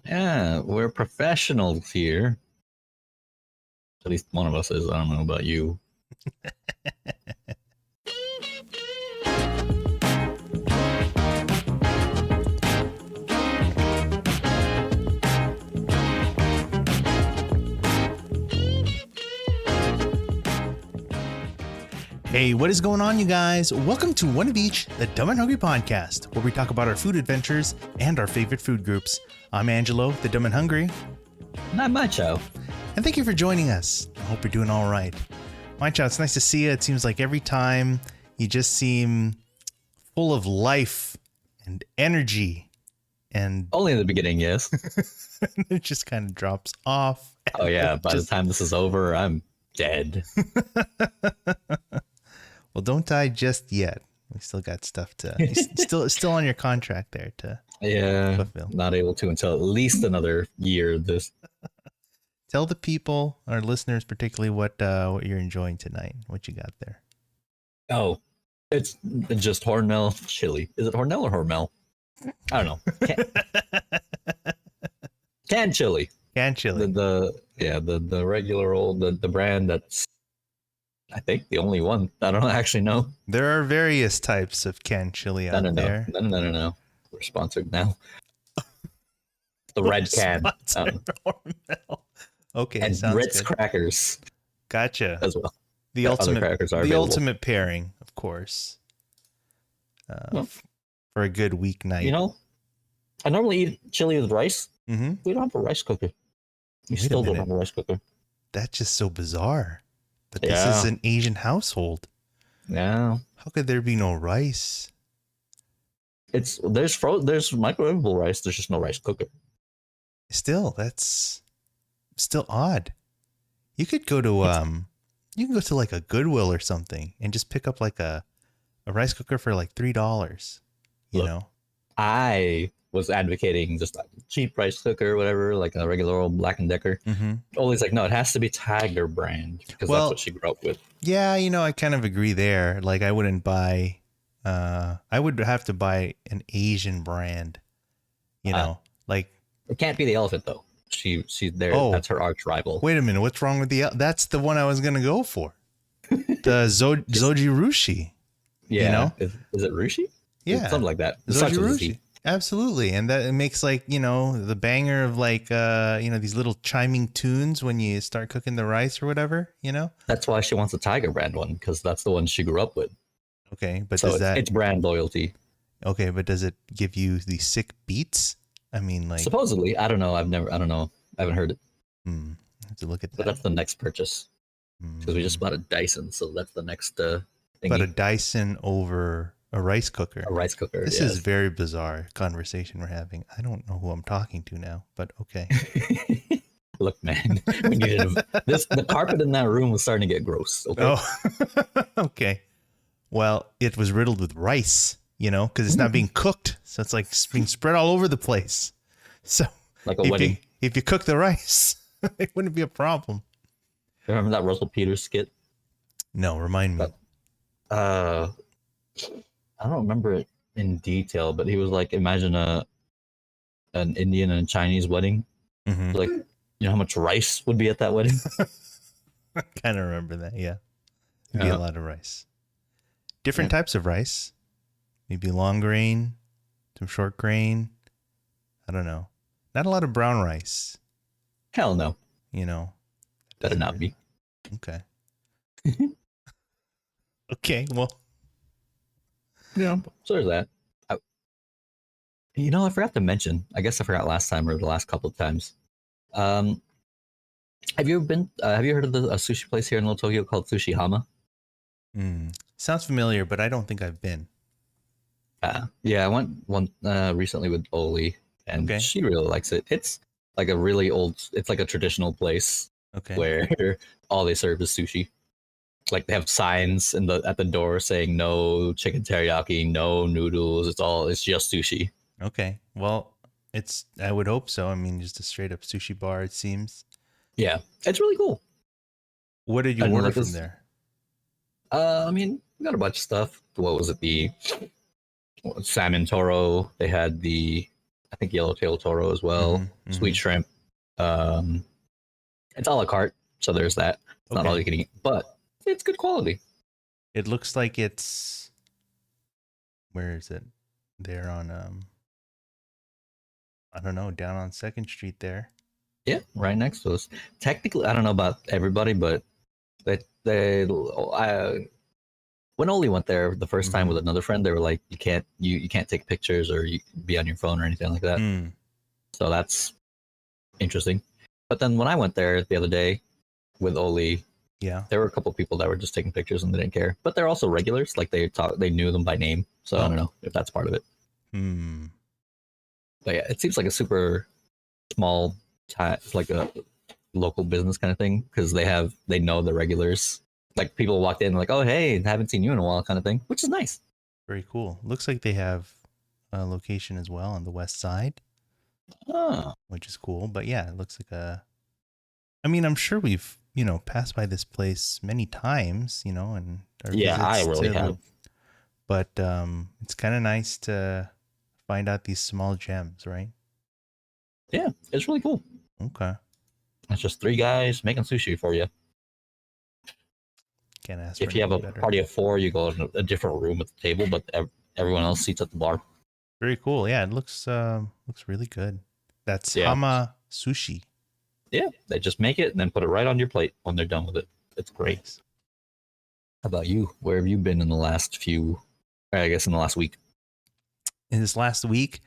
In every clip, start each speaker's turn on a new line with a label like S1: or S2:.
S1: Yeah, we're professionals here. At least one of us is. I don't know about you.
S2: Hey, what is going on, you guys? Welcome to One of Each, the Dumb and Hungry podcast, where we talk about our food adventures and our favorite food groups. I'm Angelo, the Dumb and Hungry.
S1: And I'm Mychow.
S2: And thank you for joining us. I hope you're doing all right. Mychow, it's nice to see you. It seems like every time you just seem full of life and energy. And
S1: Only in the beginning, yes.
S2: it just kind of drops off.
S1: Oh yeah, by the time this is over, I'm dead.
S2: Well, don't die just yet. We still got stuff to still on your contract there to fulfill.
S1: Not able to until at least another year. This.
S2: Tell the people, our listeners, particularly what you're enjoying tonight. What you got there?
S1: Oh, it's just Hormel chili. Is it Hormel or Hormel? I don't know. Canned chili.
S2: Canned chili.
S1: The regular old the brand that's I think the only one. I don't actually know.
S2: There are various types of canned chili out there.
S1: No. We're sponsored now. The red can.
S2: Okay,
S1: and
S2: sounds
S1: Ritz
S2: good.
S1: crackers.
S2: Gotcha.
S1: As well.
S2: The
S1: ultimate
S2: ultimate pairing, of course. For a good weeknight.
S1: You know, I normally eat chili with rice.
S2: Mm-hmm.
S1: We don't have a rice cooker. We still don't have a rice cooker.
S2: That's just so bizarre. But this is an Asian household.
S1: Yeah.
S2: How could there be no rice?
S1: There's microwavable rice. There's just no rice cooker.
S2: Still, that's still odd. You could go to you can go to like a Goodwill or something and just pick up like a rice cooker for like $3. You know,
S1: I was advocating just like cheap rice cooker or whatever, like a regular old Black & Decker.
S2: Mm-hmm.
S1: Always like, no, it has to be Tiger brand because that's what she grew up with.
S2: Yeah, you know, I kind of agree there. Like I wouldn't buy, I would have to buy an Asian brand, you know, like.
S1: It can't be the elephant though. She's there.
S2: Oh,
S1: that's her arch rival.
S2: Wait a minute. What's wrong with that's the one I was going to go for. The Zoji Rushi.
S1: Yeah.
S2: You know?
S1: Is it Rushi?
S2: Yeah.
S1: Something like that.
S2: Zoji Rushi. Absolutely. And that it makes like, you know, the banger of like, you know, these little chiming tunes when you start cooking the rice or whatever, you know?
S1: That's why she wants a Tiger brand one because that's the one she grew up with.
S2: Okay. But
S1: so it's brand loyalty.
S2: Okay. But does it give you the sick beats? I mean, like.
S1: Supposedly. I don't know. I don't know. I haven't heard it.
S2: I have to look at that.
S1: But that's the next purchase. Because we just bought a Dyson. So that's the next thing.
S2: But a Dyson over a rice cooker.
S1: A rice cooker.
S2: This is very bizarre conversation we're having. I don't know who I'm talking to now, but okay.
S1: Look, man, we needed the carpet in that room was starting to get gross. Okay.
S2: Oh, okay. Well, it was riddled with rice, you know, because it's not being cooked, so it's like being spread all over the place. So,
S1: like a wedding.
S2: If you cook the rice, it wouldn't be a problem.
S1: Remember that Russell Peters skit?
S2: No, remind me.
S1: I don't remember it in detail, but he was like, imagine an Indian and a Chinese wedding. Mm-hmm. Like, you know how much rice would be at that wedding?
S2: I kind of remember that, yeah. It'd be a lot of rice. Different types of rice. Maybe long grain, some short grain. I don't know. Not a lot of brown rice.
S1: Hell no.
S2: You know.
S1: Better not be.
S2: Okay. Okay, well.
S1: Yeah, so there's that. I forgot to mention. I guess I forgot last time or the last couple of times. Have you heard of a sushi place here in Little Tokyo called Sushi Hama?
S2: Sounds familiar, but I don't think I've been.
S1: Yeah, I went one recently with Oli, and she really likes it. It's like it's like a traditional place where all they serve is sushi. Like they have signs at the door saying no chicken teriyaki, no noodles. It's just sushi.
S2: Okay. Well, I would hope so. I mean, just a straight up sushi bar, it seems.
S1: Yeah. It's really cool.
S2: What did you order from there?
S1: I mean, we got a bunch of stuff. What was it? The salmon toro. They had the I think yellowtail toro as well, sweet shrimp. Um, it's a la carte, so there's that. It's not all you can eat, but it's good quality.
S2: It looks like it's, where is it? There on I don't know, down on 2nd Street there.
S1: Yeah, right next to us. Technically, I don't know about everybody, but when Oli went there the first time with another friend, they were like, you can't take pictures or you be on your phone or anything like that. So that's interesting. But then when I went there the other day with Oli, there were a couple of people that were just taking pictures and they didn't care. But they're also regulars, like they knew them by name. So I don't know if that's part of it. But yeah, it seems like a super small, like a local business kind of thing because they know the regulars. Like people walked in like, oh hey, haven't seen you in a while, kind of thing, which is nice.
S2: Very cool. Looks like they have a location as well on the west side, which is cool. But yeah, it looks like I mean, I'm sure we've passed by this place many times, and our
S1: I really have.
S2: But it's kind of nice to find out these small gems, right?
S1: Yeah, it's really cool.
S2: Okay.
S1: It's just 3 guys making sushi for you.
S2: Can't ask
S1: if you have a party of 4, you go in a different room at the table, but everyone else seats at the bar.
S2: Very cool. Yeah, it looks really good. That's Hama Sushi.
S1: Yeah, they just make it and then put it right on your plate when they're done with it. It's great. Nice. How about you? Where have you been in the last week?
S2: In this last week,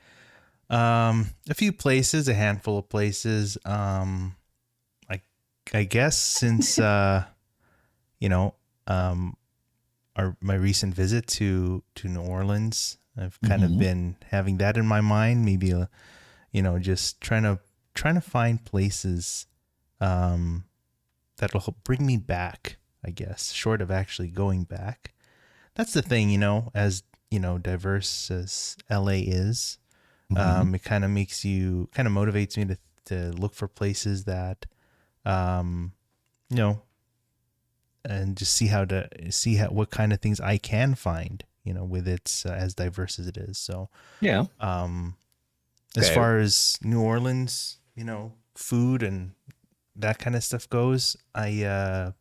S2: a few places, a handful of places. I guess since my recent visit to New Orleans, I've kind of been having that in my mind. Maybe just trying to find places that'll bring me back, I guess, short of actually going back. That's the thing, as diverse as LA is, it kind of motivates me to look for places that and just see what kind of things I can find, with its as diverse as it is. So
S1: yeah.
S2: As far as New Orleans, food and that kind of stuff goes, I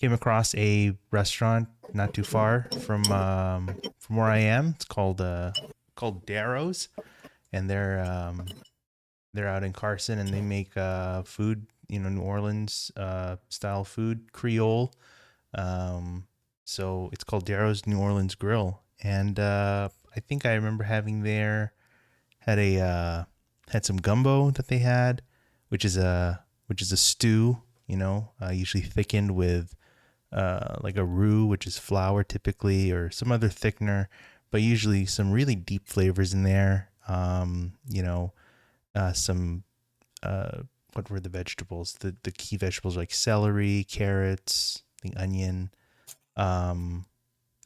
S2: came across a restaurant not too far from where I am. It's called Darrow's, and they're out in Carson, and they make food, New Orleans style food, Creole. So it's called Darrow's New Orleans Grill, and I think I remember having had some gumbo that they had, which is a stew, usually thickened with like a roux, which is flour typically, or some other thickener, but usually some really deep flavors in there. Some what were the vegetables? The key vegetables like celery, carrots, I think onion, and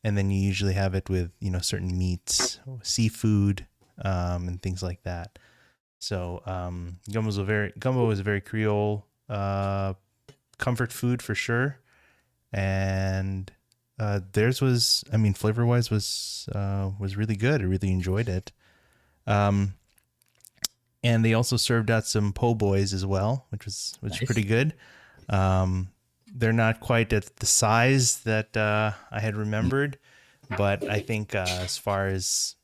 S2: then you usually have it with certain meats, seafood, and things like that. So gumbo is a very Creole comfort food for sure, and theirs was, flavor wise was really good. I really enjoyed it. And they also served out some po' boys as well, which was nice. Pretty good. They're not quite at the size that I had remembered, but I think as far as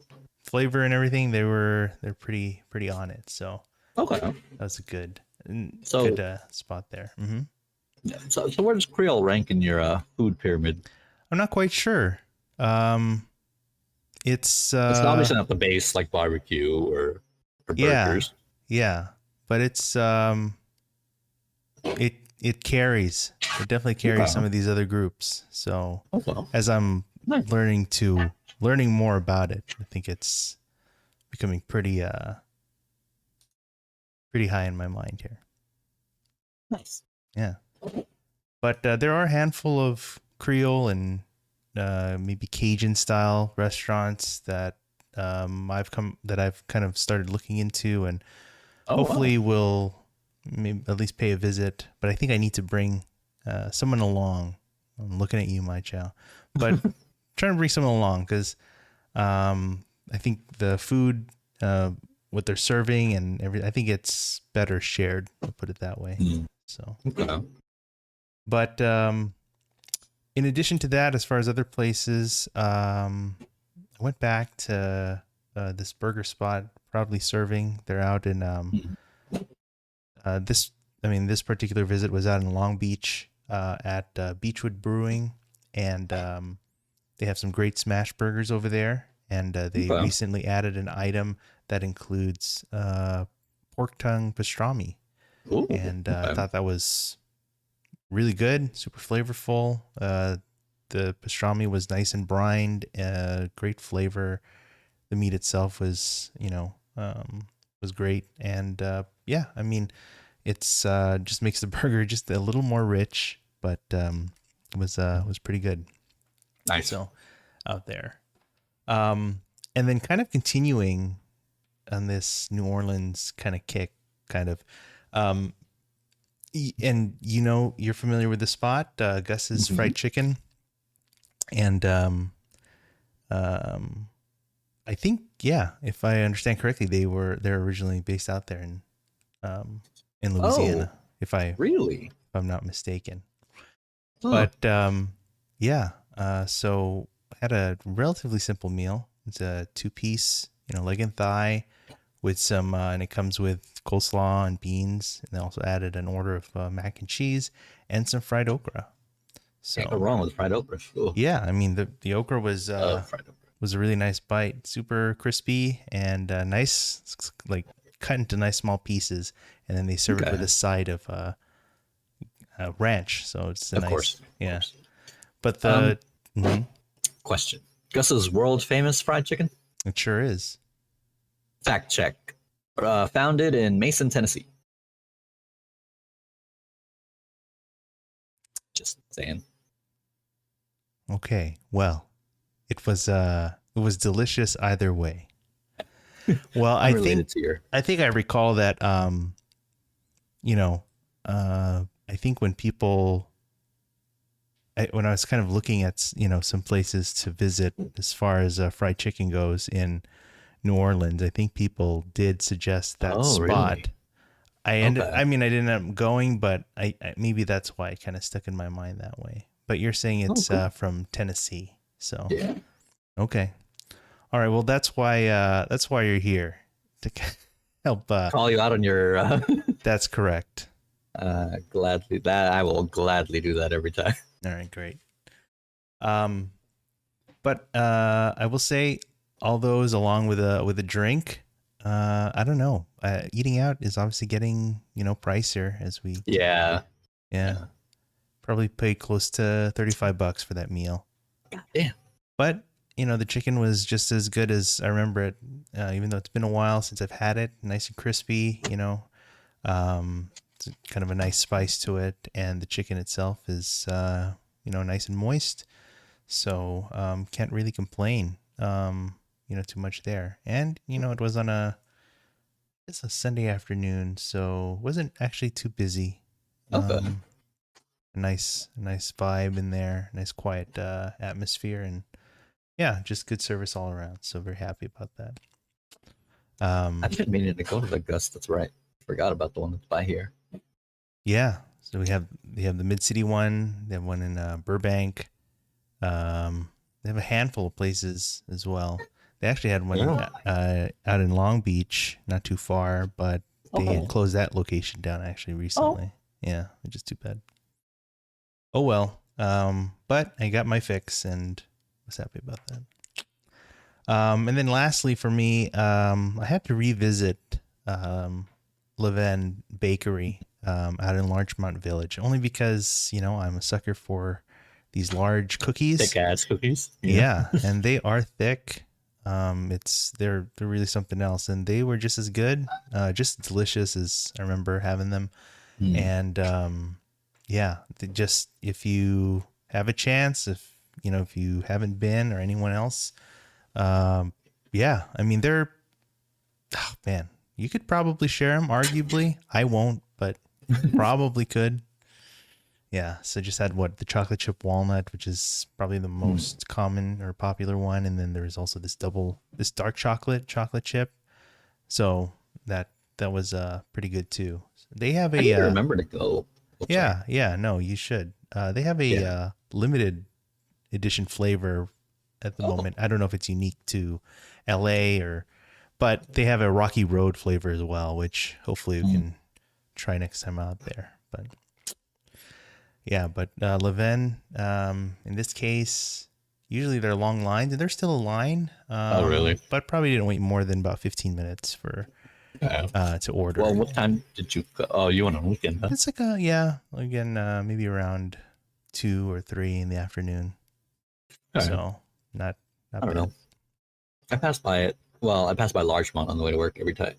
S2: flavor and everything, they're pretty on it. So
S1: okay,
S2: that was a good spot there.
S1: Yeah. So where does Creole rank in your food pyramid?
S2: I'm not quite sure. It's
S1: obviously not the base like barbecue or burgers.
S2: Yeah, but it's it carries. It definitely carries some of these other groups. So as I'm learning more about it, I think it's becoming pretty high in my mind here.
S1: Nice.
S2: Yeah. But there are a handful of Creole and maybe Cajun style restaurants that I've kind of started looking into, and hopefully will maybe at least pay a visit. But I think I need to bring someone along. I'm looking at you, Mychow, but trying to bring someone along because I think the food what they're serving and everything. I think it's better shared. I'll put it that way. So, but in addition to that, as far as other places, I went back to this burger spot, Proudly Serving. They're out in this particular visit was out in Long Beach at Beechwood Brewing, and they have some great smash burgers over there. And they recently added an item that includes pork tongue pastrami.
S1: Ooh,
S2: and I thought that was really good, super flavorful. The pastrami was nice and brined, great flavor. The meat itself was, was great. And yeah, I mean, it's just makes the burger just a little more rich, but it was pretty good.
S1: Nice.
S2: So out there. And then kind of continuing on this New Orleans kind of kick, kind of, and you're familiar with the spot, Gus's Fried Chicken, and I think, if I understand correctly, they're originally based out there in Louisiana, if I'm not mistaken. But so I had a relatively simple meal. It's a 2-piece, leg and thigh with some, and it comes with coleslaw and beans. And they also added an order of mac and cheese and some fried okra. So
S1: can't go wrong with fried okra. Ooh.
S2: Yeah, I mean the okra was was a really nice bite, super crispy and nice, like cut into nice small pieces, and then they serve it with a side of ranch. So it's
S1: of course.
S2: But the
S1: question: Gus's world famous fried chicken?
S2: It sure is.
S1: Fact check. Founded in Mason, Tennessee. Just saying.
S2: Okay, well, it was delicious either way. Well, I think I recall that I think when I was kind of looking at some places to visit as far as fried chicken goes in New Orleans, I think people did suggest that spot. Really? I didn't end up going, but I maybe that's why it kind of stuck in my mind that way. But you're saying it's from Tennessee, so
S1: yeah.
S2: Okay, all right. Well, that's why you're here to help
S1: call you out on your.
S2: That's correct.
S1: Gladly, I will gladly do that every time.
S2: All right, great. But I will say all those along with a drink. I don't know. Eating out is obviously getting pricier as we.
S1: Yeah.
S2: Probably paid close to $35 for that meal.
S1: God damn.
S2: But the chicken was just as good as I remember it. Even though it's been a while since I've had it, nice and crispy. It's kind of a nice spice to it, and the chicken itself is nice and moist. So can't really complain. Too much there. And it was on it's a Sunday afternoon, so it wasn't actually too busy.
S1: Okay.
S2: A nice vibe in there, nice quiet atmosphere, and just good service all around. So very happy about that.
S1: I've been meaning to go to the Gus. That's right. Forgot about the one that's by here.
S2: Yeah. So they have the Mid-City one. They have one in Burbank. They have a handful of places as well. They actually had one out in Long Beach, not too far, but they had closed that location down actually recently. Yeah, which is too bad. Oh well. But I got my fix and was happy about that. And then lastly for me, I had to revisit Levain Bakery out in Larchmont Village, only because I'm a sucker for these large cookies.
S1: Thick ass cookies.
S2: Yeah, and they are thick. They're really something else, and they were just as good, just as delicious as I remember having them. And if you have a chance, if you haven't been, or anyone else, I mean they're, oh man, you could probably share them. Arguably, I won't, but probably could. Yeah, so just had the chocolate chip walnut, which is probably the most common or popular one, and then there's also this dark chocolate chip. So that was pretty good too. They have
S1: I
S2: a
S1: need to remember to go. Oh, sorry.
S2: yeah, no, you should. They have a limited edition flavor at the moment. I don't know if it's unique to LA but they have a Rocky Road flavor as well, which hopefully we can try next time out there. But yeah, but Leven, in this case, usually they're long lines, and there's still a line.
S1: Oh, really?
S2: But probably didn't wait more than about 15 minutes for to order.
S1: Well, what time did you go? Oh, you went on weekend, huh?
S2: It's like again, maybe around 2 or 3 in the afternoon. So not
S1: I don't
S2: bad.
S1: know. I passed by it. Well, I passed by Larchmont on the way to work every time.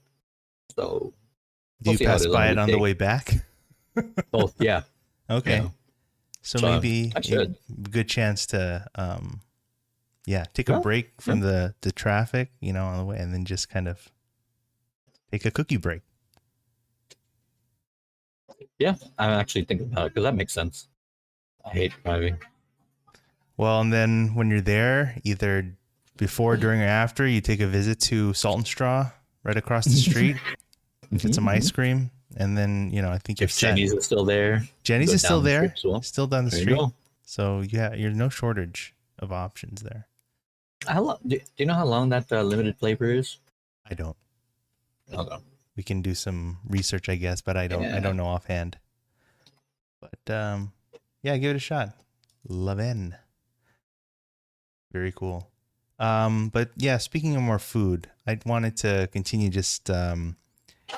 S1: So
S2: do you pass by it on the way back?
S1: Both, yeah.
S2: Okay. Yeah. So maybe
S1: I should.
S2: A good chance to take a break from the traffic, on the way, and then just kind of take a cookie break.
S1: Yeah, I'm actually thinking about it because that makes sense. I hate driving.
S2: Well, and then when you're there, either before, during, or after, you take a visit to Salt and Straw right across the street, get some ice cream, and then I think you're set.
S1: Jenny's is still there.
S2: Jenny's is still there, still down the street. So you're no shortage of options there.
S1: How long? Do you know how long that limited flavor is?
S2: I don't.
S1: Okay.
S2: We can do some research, I guess, but I don't know offhand. But give it a shot. Leven. Very cool. But yeah, speaking of more food, I wanted to continue just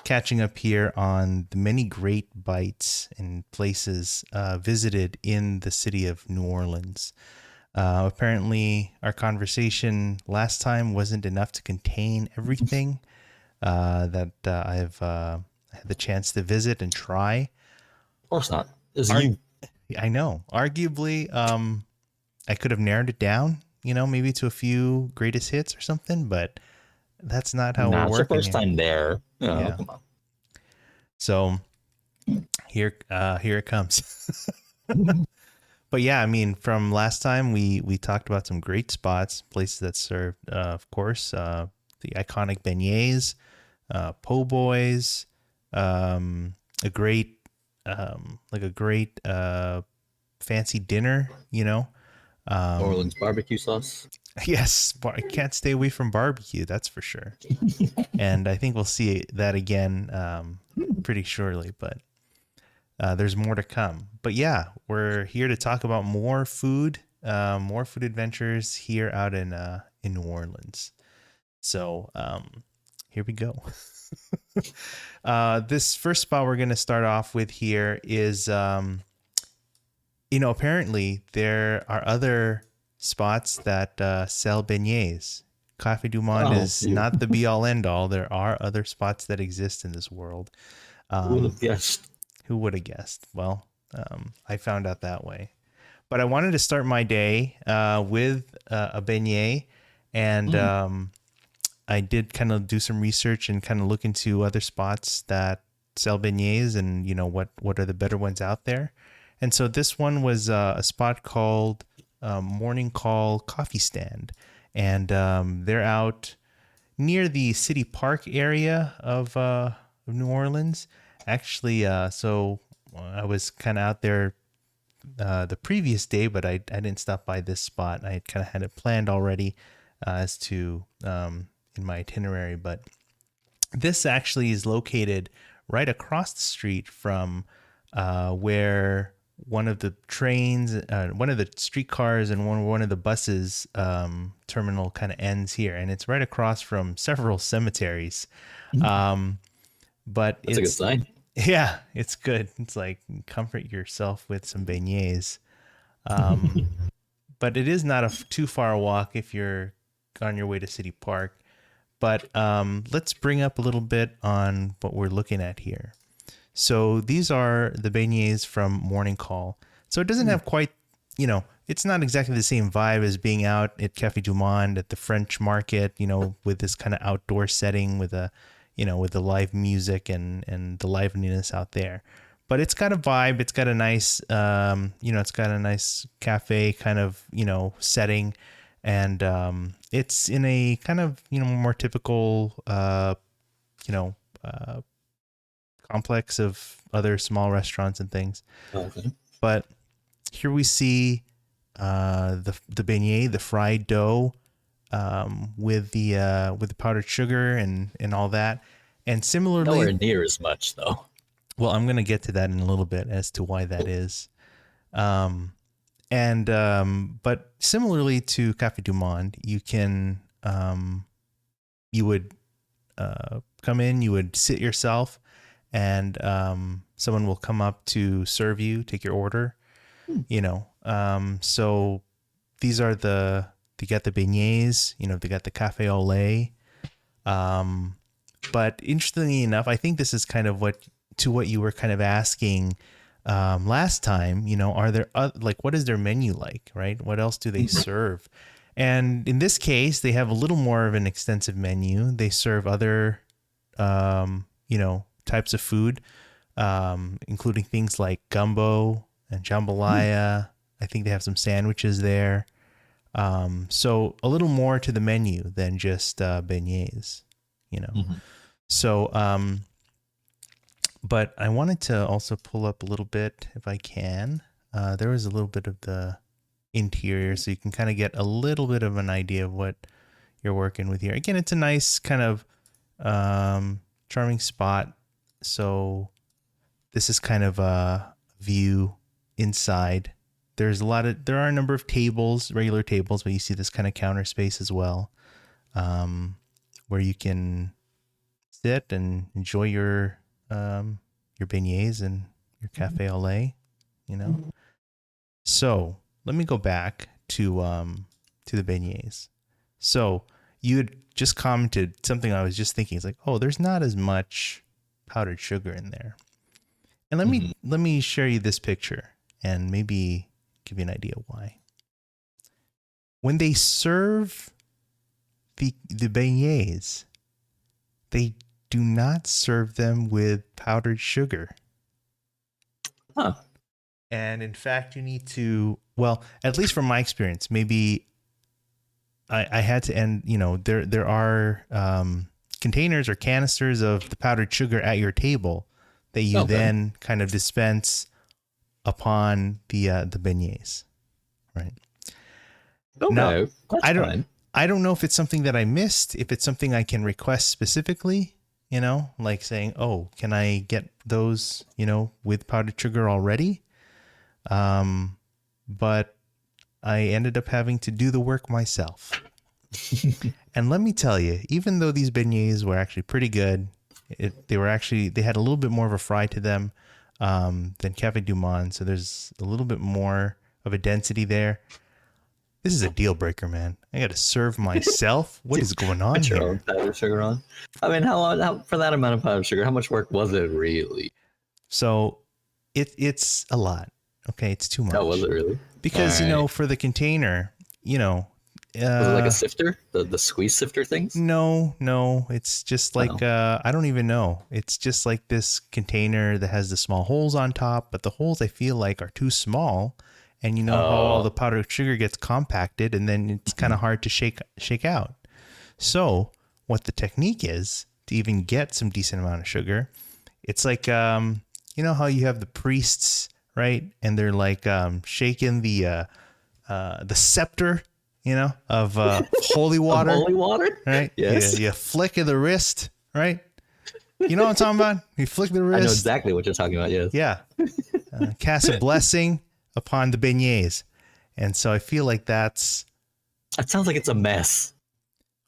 S2: catching up here on the many great bites and places visited in the city of New Orleans. Apparently, our conversation last time wasn't enough to contain everything that I've had the chance to visit and try.
S1: Of course not.
S2: I know. Arguably, I could have narrowed it down, maybe to a few greatest hits or something, but that's not how we're working.
S1: It's your first time there. Yeah. Come on.
S2: So here it comes. But yeah, I mean, from last time we talked about some great spots, places that served, of course, the iconic beignets, po' boys, a great fancy dinner,
S1: New Orleans barbecue sauce.
S2: Yes, I can't stay away from barbecue, that's for sure. And I think we'll see that again pretty shortly, but there's more to come. But yeah, we're here to talk about more food adventures here out in New Orleans. So here we go. This first spot we're going to start off with here is, apparently there are other spots that sell beignets. Café du Monde is not the be all end all. There are other spots that exist in this world.
S1: Who would have guessed?
S2: Who would have guessed? Well, I found out that way. But I wanted to start my day with a beignet, and I did kind of do some research and kind of look into other spots that sell beignets and, what are the better ones out there. And so this one was a spot called Morning Call Coffee Stand. And they're out near the City Park area of New Orleans. Actually, so I was kind of out there the previous day, but I didn't stop by this spot. I kind of had it planned already as to in my itinerary. But this actually is located right across the street from where one of the trains, one of the streetcars, and one of the buses terminal kind of ends here, and it's right across from several cemeteries. But
S1: that's a good sign.
S2: Yeah, it's good. It's like comfort yourself with some beignets. But it is not a too far a walk if you're on your way to City Park. But let's bring up a little bit on what we're looking at here. So these are the beignets from Morning Call. So it doesn't have quite, it's not exactly the same vibe as being out at Café du Monde at the French Market, with this kind of outdoor setting with with the live music and the liveliness out there. But it's got a vibe. It's got a nice, it's got a nice cafe kind of, setting. And it's in a kind of, more typical you know, complex of other small restaurants and things.
S1: Okay.
S2: But here we see the beignet, the fried dough, with the powdered sugar and all that. And similarly,
S1: nowhere near as much though.
S2: Well, I'm going to get to that in a little bit as to why that is. But similarly to Café du Monde, you can, you would come in, you would sit yourself, and someone will come up to serve you, take your order. You know, so these are they got the beignets, you know, they got the café au lait. But interestingly enough, I think this is kind of what you were kind of asking last time. You know, are there what is their menu like, right? What else do they serve? And in this case, they have a little more of an extensive menu. They serve other, you know, types of food, including things like gumbo and jambalaya. I think they have some sandwiches there. So a little more to the menu than just beignets, you know. So, but I wanted to also pull up a little bit, if I can. There was a little bit of the interior, so you can kind of get a little bit of an idea of what you're working with here. Again, it's a nice kind of charming spot. So this is kind of a view inside. There are a number of tables, regular tables, but you see this kind of counter space as well, where you can sit and enjoy your beignets and your café au lait, you know. So let me go back to the beignets. So you had just commented something I was just thinking. It's like, oh, there's not as much powdered sugar in there. And let me share you this picture and maybe give you an idea why. When they serve the beignets, they do not serve them with powdered sugar.
S1: Huh.
S2: And in fact, you need to, well, at least from my experience, maybe I had to end, you know, there are containers or canisters of the powdered sugar at your table that you then kind of dispense upon the beignets, right?
S1: Okay,
S2: now,
S1: fine.
S2: I don't know if it's something that I missed, if it's something I can request specifically, you know, like saying, oh, can I get those, you know, with powdered sugar already? But I ended up having to do the work myself. And let me tell you, even though these beignets were actually pretty good, they had a little bit more of a fry to them than Café du Monde. So there's a little bit more of a density there. This is a deal breaker, man. I got to serve myself. What is going on
S1: Put your
S2: here?
S1: own powdered sugar on. I mean, how for that amount of powdered sugar, how much work was it really?
S2: So it's a lot. Okay, it's too much.
S1: Oh, was it really?
S2: Because, you know, for the container, you know.
S1: Was it like a sifter? The squeeze sifter things?
S2: No. It's just like, I don't even know. It's just like this container that has the small holes on top, but the holes I feel like are too small. And you know how all the powdered sugar gets compacted and then it's kind of hard to shake out. So what the technique is to even get some decent amount of sugar, it's like, you know how you have the priests, right? And they're like shaking the scepter, you know, of holy water.
S1: Of holy water?
S2: Right?
S1: Yes.
S2: You flick of the wrist, right? You know what I'm talking about? You flick the wrist.
S1: I know exactly what you're talking about, yes.
S2: Yeah. Cast a blessing upon the beignets. And so I feel like that
S1: sounds like it's a mess.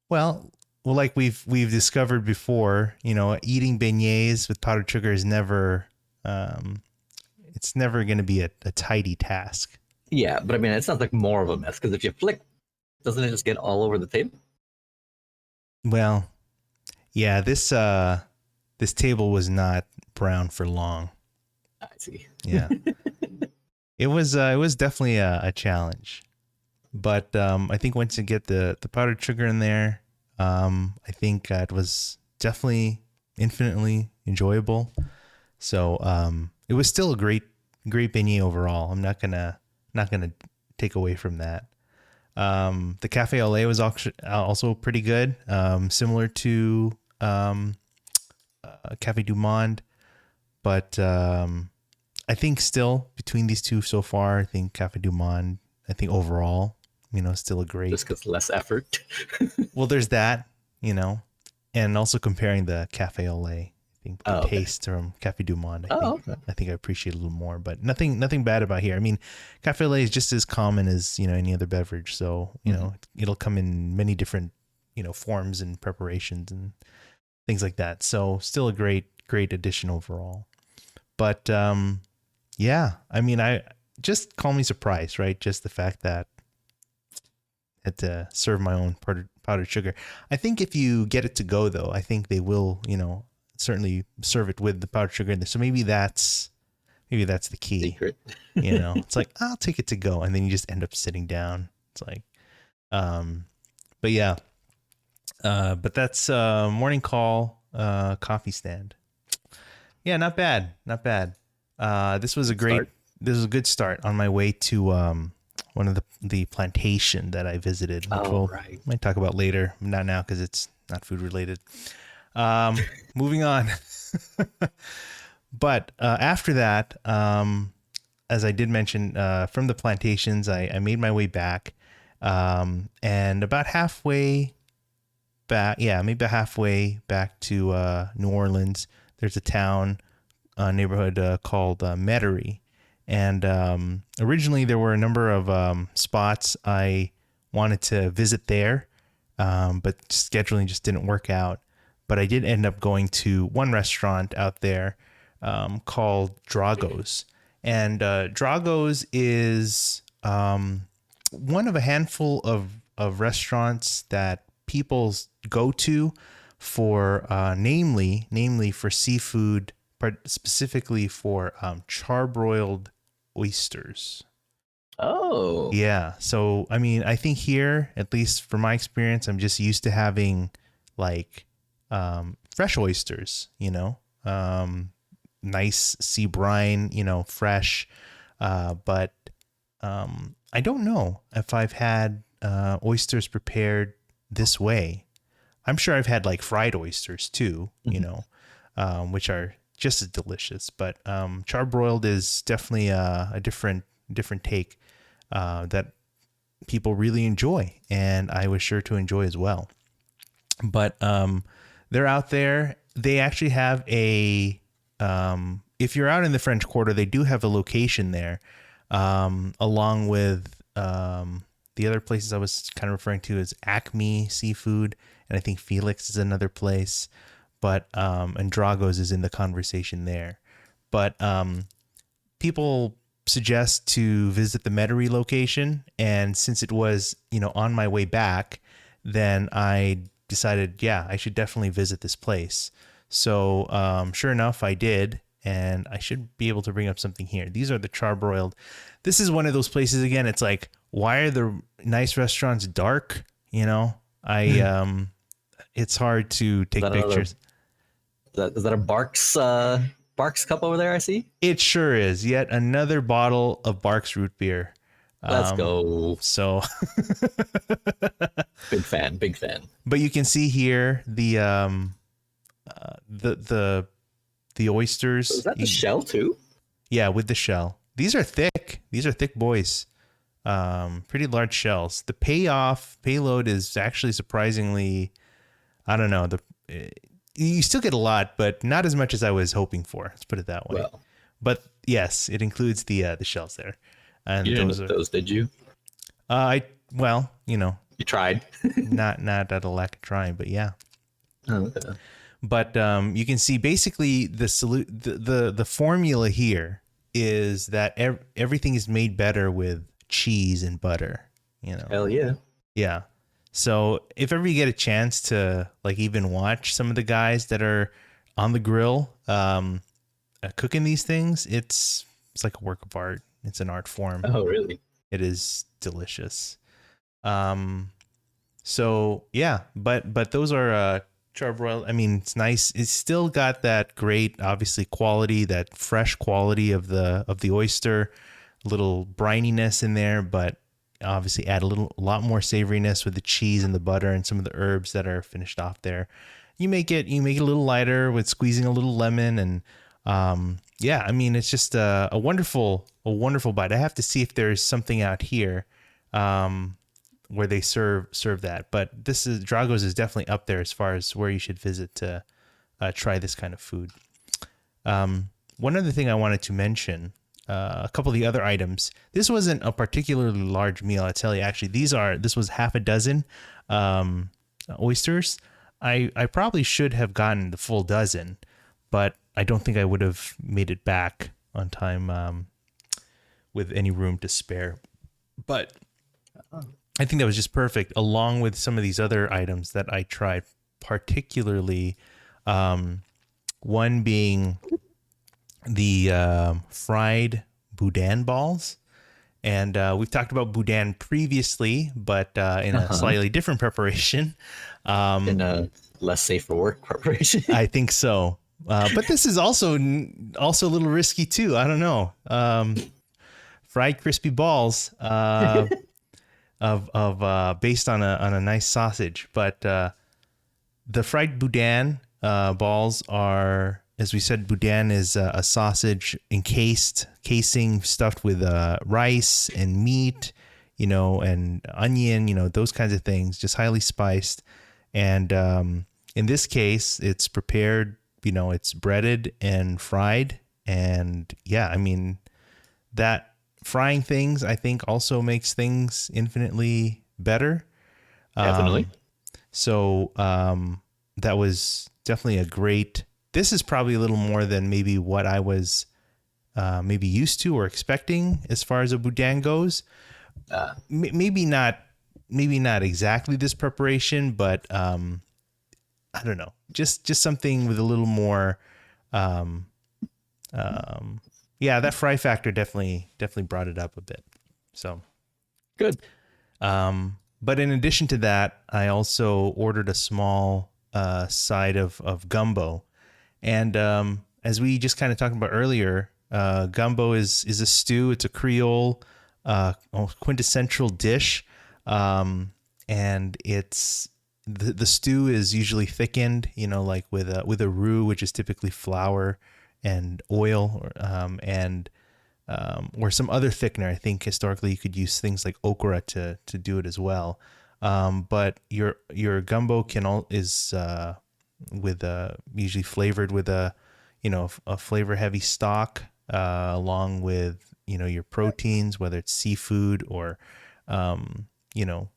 S2: Well, like we've discovered before, you know, eating beignets with powdered sugar is never, it's never going to be a tidy task.
S1: Yeah, but I mean, it sounds like more of a mess because if you flick, doesn't it just get all over the table?
S2: Well, yeah, this table was not brown for long.
S1: I see.
S2: Yeah. It was definitely a challenge, but I think once you get the powdered sugar in there, I think it was definitely infinitely enjoyable. So it was still a great beignet overall. I'm not gonna take away from that. The café au lait was also pretty good, similar to Cafe du Monde, but I think still between these two so far, I think Cafe du Monde, I think overall, still a great.
S1: Just because less effort.
S2: Well, there's that, and also comparing the Cafe au lait. I think the taste from Cafe du Monde, I think I appreciate a little more, but nothing bad about here. I mean, Cafe au lait is just as common as, any other beverage. So, it'll come in many different, forms and preparations and things like that. So still a great addition overall. But, yeah, I mean, I just call me surprised, right? Just the fact that I had to serve my own powdered sugar. I think if you get it to go, though, I think they will, certainly serve it with the powdered sugar in there. So maybe that's the key.
S1: Secret.
S2: It's like, I'll take it to go, and then you just end up sitting down. It's like, but yeah, but that's morning call coffee stand. Yeah, not bad. This was a good start on my way to one of the plantation that I visited, which might talk about later, not now because it's not food related. Moving on. But after that, as I did mention, from the plantations, I made my way back, and about halfway back, maybe halfway back to New Orleans, there's a town, neighborhood called Metairie. And originally there were a number of spots I wanted to visit there, but scheduling just didn't work out. But I did end up going to one restaurant out there called Drago's. And Drago's is one of a handful of restaurants that people go to for namely for seafood, but specifically for charbroiled oysters.
S1: Oh.
S2: Yeah. So, I mean, I think here, at least from my experience, I'm just used to having like fresh oysters, nice sea brine, fresh. But I don't know if I've had oysters prepared this way. I'm sure I've had like fried oysters too, which are just as delicious. But charbroiled is definitely a different take that people really enjoy, and I was sure to enjoy as well. But they're out there. They actually have if you're out in the French Quarter, they do have a location there, along with the other places I was kind of referring to as Acme Seafood, and I think Felix is another place. But and Drago's is in the conversation there. But people suggest to visit the Metairie location, and since it was on my way back, then I decided I should definitely visit this place. So sure enough, I did, and I should be able to bring up something here. These are the charbroiled. This is one of those places again. It's like, why are the nice restaurants dark? It's hard to take pictures.
S1: Is that a Barks cup over there? I see.
S2: It sure is. Yet another bottle of Barks root beer.
S1: Let's go.
S2: So
S1: big fan.
S2: But you can see here the oysters.
S1: So is that the shell too?
S2: Yeah, with the shell. These are thick. These are thick boys. Pretty large shells. The payload is actually surprisingly, I don't know. You still get a lot, but not as much as I was hoping for. Let's put it that way.
S1: Well,
S2: but yes, it includes the shells there. And
S1: you didn't know those, did you?
S2: You
S1: tried.
S2: not out of lack of trying, but yeah.
S1: Oh, okay.
S2: But you can see basically the formula here is that everything is made better with cheese and butter.
S1: Hell yeah.
S2: Yeah. So if ever you get a chance to like even watch some of the guys that are on the grill cooking these things, it's like a work of art. It's an art form.
S1: Oh, really?
S2: It is delicious. So yeah, but those are charbroiled. I mean, it's nice. It's still got that great, obviously, quality, that fresh quality of the oyster, a little brininess in there, but obviously add a lot more savoriness with the cheese and the butter and some of the herbs that are finished off there. you make it a little lighter with squeezing a little lemon, and yeah, I mean, it's just a wonderful bite. I have to see if there's something out here where they serve that, but Drago's is definitely up there as far as where you should visit to try this kind of food. One other thing I wanted to mention, a couple of the other items. This wasn't a particularly large meal, I tell you. Actually, this was half a dozen oysters. I probably should have gotten the full dozen, but I don't think I would have made it back on time with any room to spare. But I think that was just perfect, along with some of these other items that I tried, particularly one being the fried boudin balls. And we've talked about boudin previously, but in a slightly different preparation.
S1: In a less safe for work preparation.
S2: I think so. But this is also a little risky too. I don't know. Fried crispy balls of based on a nice sausage. But the fried boudin balls are, as we said, boudin is a sausage casing stuffed with rice and meat, and onion, those kinds of things, just highly spiced. And in this case, it's prepared, it's breaded and fried. And yeah, I mean, that frying things, I think, also makes things infinitely better.
S1: Definitely.
S2: So that was definitely a great. This is probably a little more than maybe what I was maybe used to or expecting as far as a boudin goes. Maybe not exactly this preparation, but I don't know, just something with a little more. Yeah, that fry factor definitely brought it up a bit. So
S1: good.
S2: But in addition to that, I also ordered a small side of gumbo. And as we just kind of talked about earlier, gumbo is a stew. It's a Creole quintessential dish. And it's the stew is usually thickened, like with a roux, which is typically flour and oil, or some other thickener. I think historically you could use things like okra to do it as well. But your gumbo is with usually flavored with a flavor heavy stock, along with your proteins, whether it's seafood or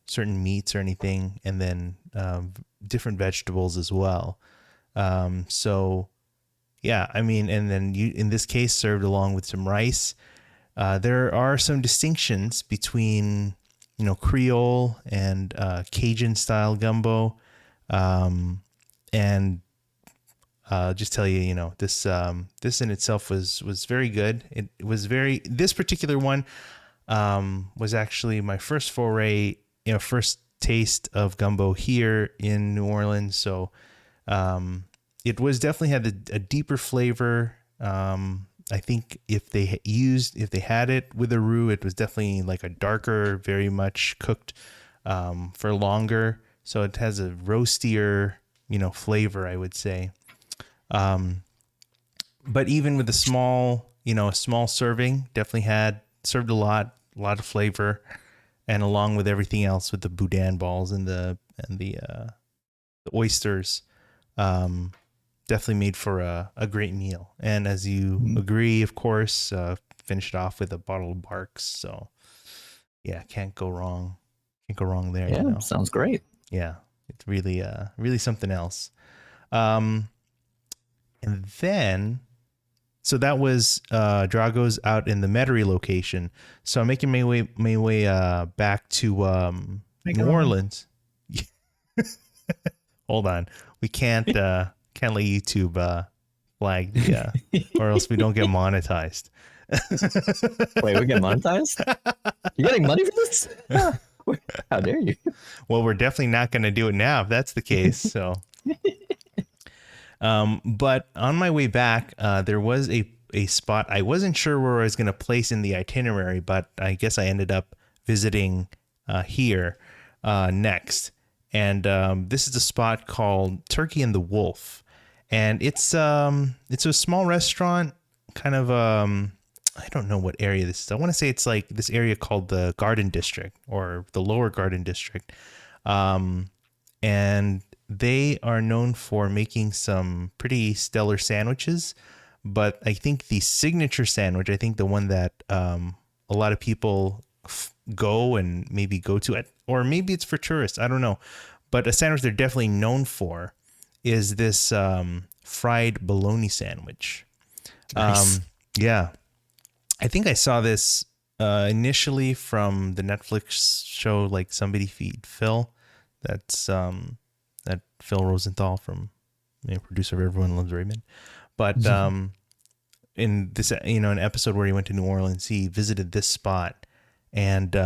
S2: certain meats or anything, and then different vegetables as well. So yeah, I mean, and then in this case served along with some rice. There are some distinctions between Creole and Cajun style gumbo. And just tell you, this in itself was very good. It was this particular one was actually my first foray, first taste of gumbo here in New Orleans. So it was definitely had a deeper flavor. I think if they had it with a roux, it was definitely like a darker, very much cooked for longer. So it has a roastier, flavor, I would say. But even with a small serving, definitely served a lot of flavor, and along with everything else with the boudin balls and the oysters, definitely made for a great meal. And as you agree, of course, finish it off with a bottle of Barks. So yeah, can't go wrong there.
S1: Yeah, sounds great.
S2: Yeah, it's really something else. And then, so that was Drago's out in the Metairie location. So I'm making my way back to New Orleans. Hold on, we can't let YouTube flag or else we don't get monetized.
S1: Wait, we get monetized? You getting money for this? How dare you?
S2: Well, we're definitely not going to do it now if that's the case. So, but on my way back, there was a spot I wasn't sure where I was going to place in the itinerary, but I guess I ended up visiting here next. And this is a spot called Turkey and the Wolf, and it's a small restaurant, kind of I don't know what area this is. I want to say it's like this area called the Garden District or the Lower Garden District, and they are known for making some pretty stellar sandwiches. But I think the signature sandwich, I think the one that a lot of people go and maybe go to, or maybe it's for tourists, I don't know. But a sandwich they're definitely known for is this fried bologna sandwich.
S1: Nice.
S2: Yeah. I think I saw this initially from the Netflix show, like Somebody Feed Phil. That's that Phil Rosenthal from producer of Everyone Loves Raymond. But in this, an episode where he went to New Orleans, he visited this spot, and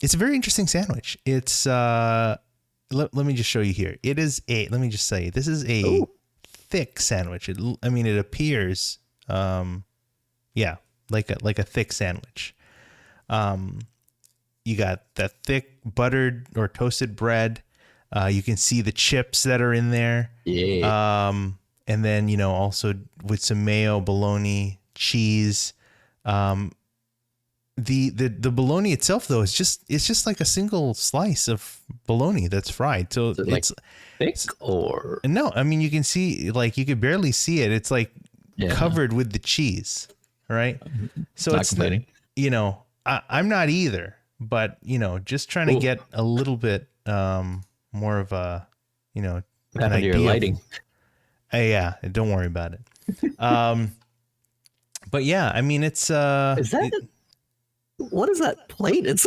S2: it's a very interesting sandwich. It's let me just show you here. It is let me just say, this is a thick sandwich. It appears, like a thick sandwich. You got that thick buttered or toasted bread. You can see the chips that are in there.
S1: Yeah.
S2: And then, also with some mayo, bologna, cheese. The bologna itself, though, it's just like a single slice of bologna that's fried. So
S1: Is it like thick or
S2: no, I mean, you can see, like, you could barely see it. It's like covered with the cheese, right? So
S1: not
S2: it's
S1: complaining.
S2: I'm not either, but just trying to get a little bit more of a
S1: What
S2: an
S1: happened to your
S2: idea.
S1: lighting?
S2: Yeah, don't worry about it. But yeah, I mean, it's
S1: Is that what is that plate? It's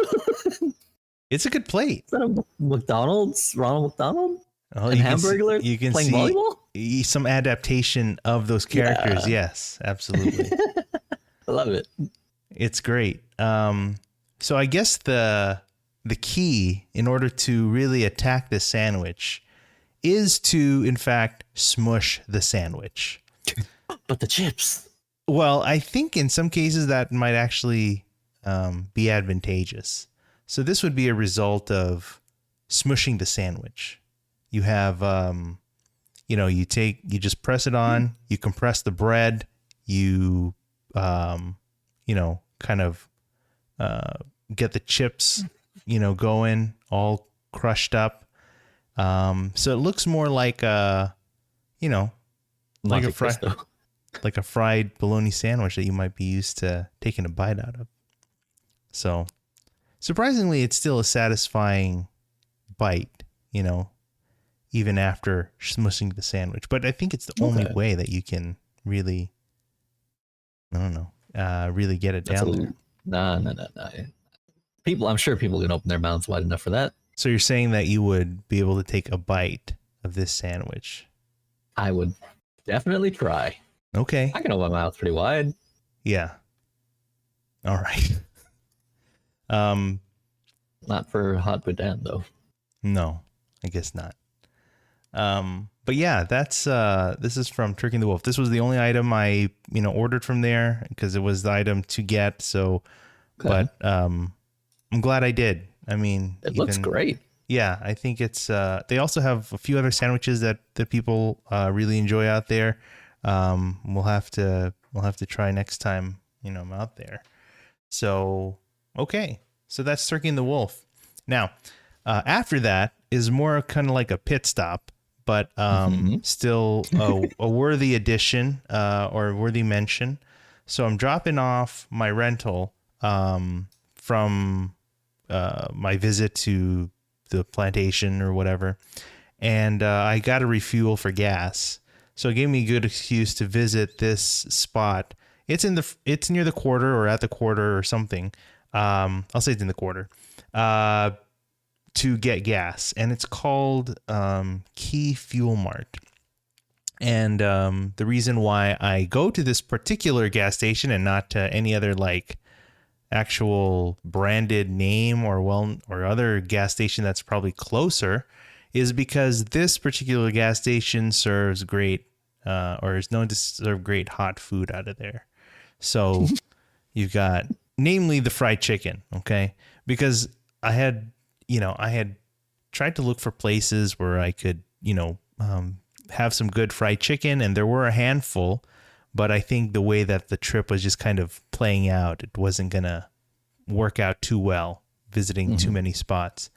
S2: it's a good plate.
S1: is that a McDonald's, Ronald McDonald?
S2: Oh,
S1: And Hamburglar
S2: you can
S1: playing
S2: see
S1: volleyball?
S2: some adaptation of those characters.
S1: Yeah.
S2: Yes, absolutely.
S1: I love it.
S2: It's great. So I guess the key in order to really attack this sandwich is to, in fact, smush the sandwich.
S1: But the chips.
S2: Well, I think in some cases that might actually be advantageous. So this would be a result of smushing the sandwich. You have, you just press it on, you compress the bread, you, kind of get the chips, going all crushed up. So it looks more like like a fried bologna sandwich that you might be used to taking a bite out of. So surprisingly, it's still a satisfying bite, even after smushing the sandwich. But I think it's the only way that you can really, really get it down there.
S1: No. People, I'm sure people can open their mouths wide enough for that.
S2: So you're saying that you would be able to take a bite of this sandwich?
S1: I would definitely try.
S2: Okay.
S1: I can open my mouth pretty wide.
S2: Yeah. All right.
S1: Not for hot boudin though.
S2: No, I guess not. But yeah, that's this is from Turkey and the Wolf. This was the only item I ordered from there because it was the item to get. So, but I'm glad I did. I mean,
S1: it looks great.
S2: Yeah, I think it's. They also have a few other sandwiches that people really enjoy out there. We'll have to try next time I'm out there. So okay, so that's Turkey and the Wolf. Now, after that is more kind of like a pit stop, but still a worthy addition or a worthy mention. So I'm dropping off my rental from my visit to the plantation or whatever, and I got a refuel for gas. So it gave me a good excuse to visit this spot. It's near the quarter or at the quarter or something. I'll say it's in the quarter. To get gas, and it's called Key Fuel Mart. And the reason why I go to this particular gas station and not to any other like actual branded name or other gas station that's probably closer is because this particular gas station serves great or is known to serve great hot food out of there. So you've got namely the fried chicken, okay? Because I had tried to look for places where I could, have some good fried chicken, and there were a handful, but I think the way that the trip was just kind of playing out, it wasn't going to work out too well visiting too many spots.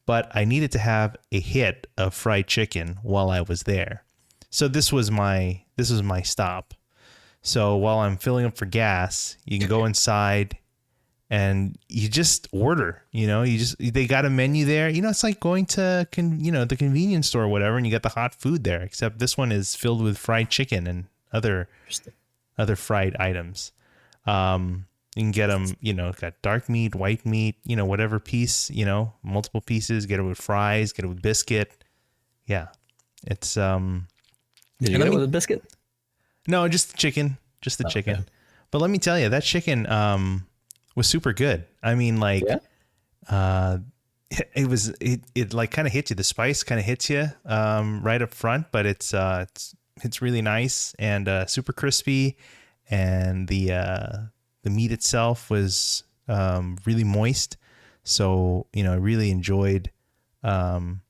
S2: But I needed to have a hit of fried chicken while I was there. So this was my stop. So while I'm filling up for gas, you can go inside and you just order, they got a menu there. It's like going to, the convenience store or whatever, and you got the hot food there, except this one is filled with fried chicken and other fried items. You can get them, got dark meat, white meat, whatever piece, multiple pieces, get it with fries, get it with biscuit. Yeah. It's,
S1: Did you get it with a biscuit?
S2: No, just the chicken, chicken. Okay. But let me tell you, that chicken, was super good. I mean, like, it like kind of hits you. The spice kind of hits you, right up front, but it's really nice and, super crispy. And the meat itself was, really moist. So, I really enjoyed, having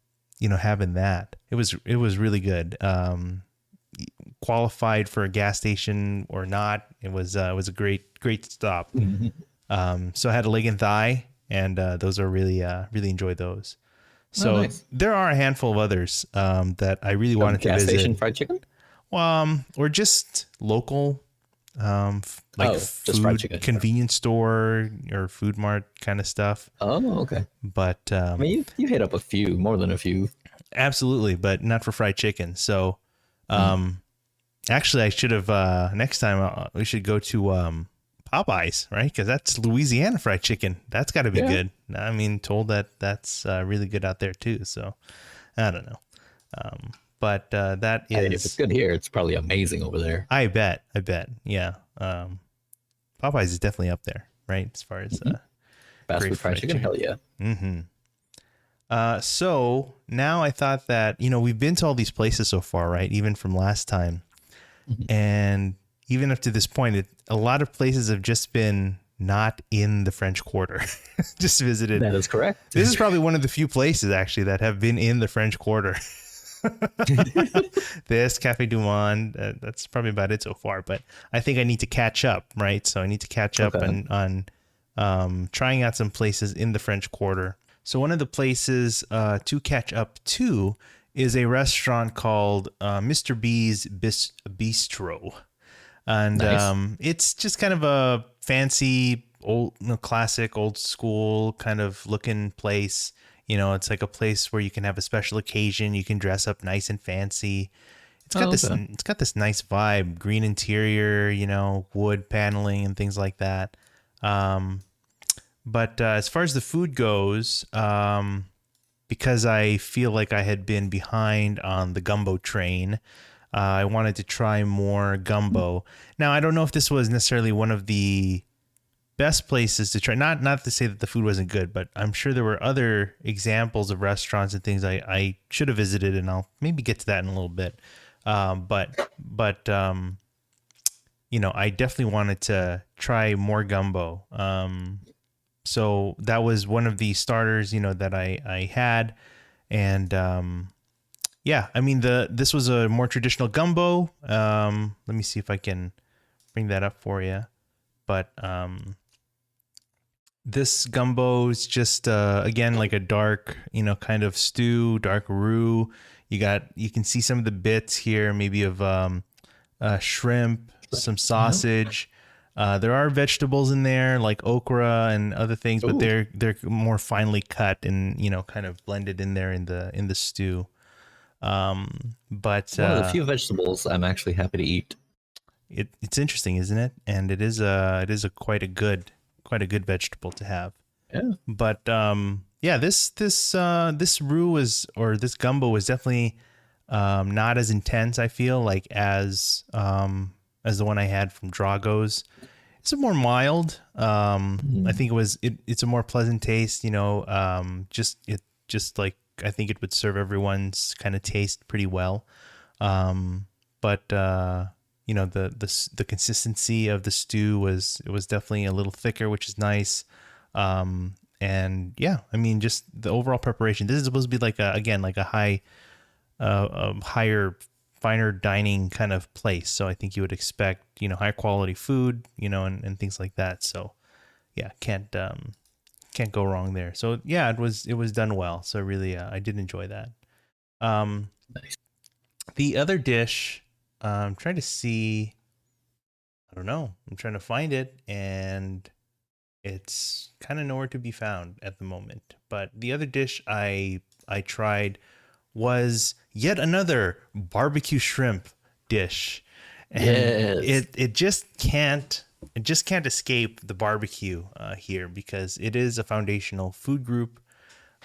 S2: that. It was really good. Qualified for a gas station or not. It was a great stop. So I had a leg and thigh, and those are really enjoyed those. So nice. There are a handful of others that I really wanted to visit.
S1: Gas station fried chicken?
S2: Or just local, food, convenience store or food mart kind of stuff.
S1: Oh, okay.
S2: But
S1: I mean, you hit up a few, more than a few.
S2: Absolutely, but not for fried chicken. So, actually, I should have next time we should go to Popeyes, right? Because that's Louisiana fried chicken. That's got to be good. I mean, told that's really good out there too. So I don't know. But that is.
S1: If it's good here, it's probably amazing over there.
S2: I bet. Yeah. Popeyes is definitely up there, right? As far as
S1: fast food fried chicken. Hell yeah.
S2: So now I thought that, we've been to all these places so far, right? Even from last time. And even up to this point, a lot of places have just been not in the French Quarter. Just visited.
S1: That is correct.
S2: This is probably one of the few places actually that have been in the French Quarter. This Cafe Du Monde, that's probably about it so far. But I think I need to catch up, right? So I need to catch up on trying out some places in the French Quarter. So one of the places to catch up to is a restaurant called Mr. B's Bistro. And nice. It's just kind of a fancy, old, classic, old school kind of looking place. It's like a place where you can have a special occasion. You can dress up nice and fancy. It's got this nice vibe, green interior, wood paneling and things like that. But as far as the food goes, because I feel like I had been behind on the gumbo train, I wanted to try more gumbo. Now, I don't know if this was necessarily one of the best places to try. Not to say that the food wasn't good, but I'm sure there were other examples of restaurants and things I should have visited, and I'll maybe get to that in a little bit. But I definitely wanted to try more gumbo. So that was one of the starters, that I had. And, I mean, this was a more traditional gumbo. Let me see if I can bring that up for you. But, this gumbo is just, again, like a dark, kind of stew, dark roux. You can see some of the bits here, maybe of, shrimp, some sausage. There are vegetables in there like okra and other things, but they're more finely cut and kind of blended in there in the stew. But
S1: one of the few vegetables I'm actually happy to eat.
S2: It's interesting, isn't it? And it is quite a good vegetable to have.
S1: Yeah.
S2: But this roux this gumbo was definitely not as intense, I feel like, as the one I had from Drago's. It's a more mild. I think it's a more pleasant taste, just like I think it would serve everyone's kind of taste pretty well. But the consistency of the stew was definitely a little thicker, which is nice. And yeah, I mean, just the overall preparation. This is supposed to be like a high, higher, finer dining kind of place. So I think you would expect, high quality food, and things like that. So yeah, can't go wrong there. So yeah, it was done well. So really, I did enjoy that.
S1: Nice.
S2: The other dish, I'm trying to see. I don't know. I'm trying to find it, and it's kind of nowhere to be found at the moment. But the other dish I tried was yet another barbecue shrimp dish, and
S1: Yes.
S2: it just can't escape the barbecue here, because it is a foundational food group.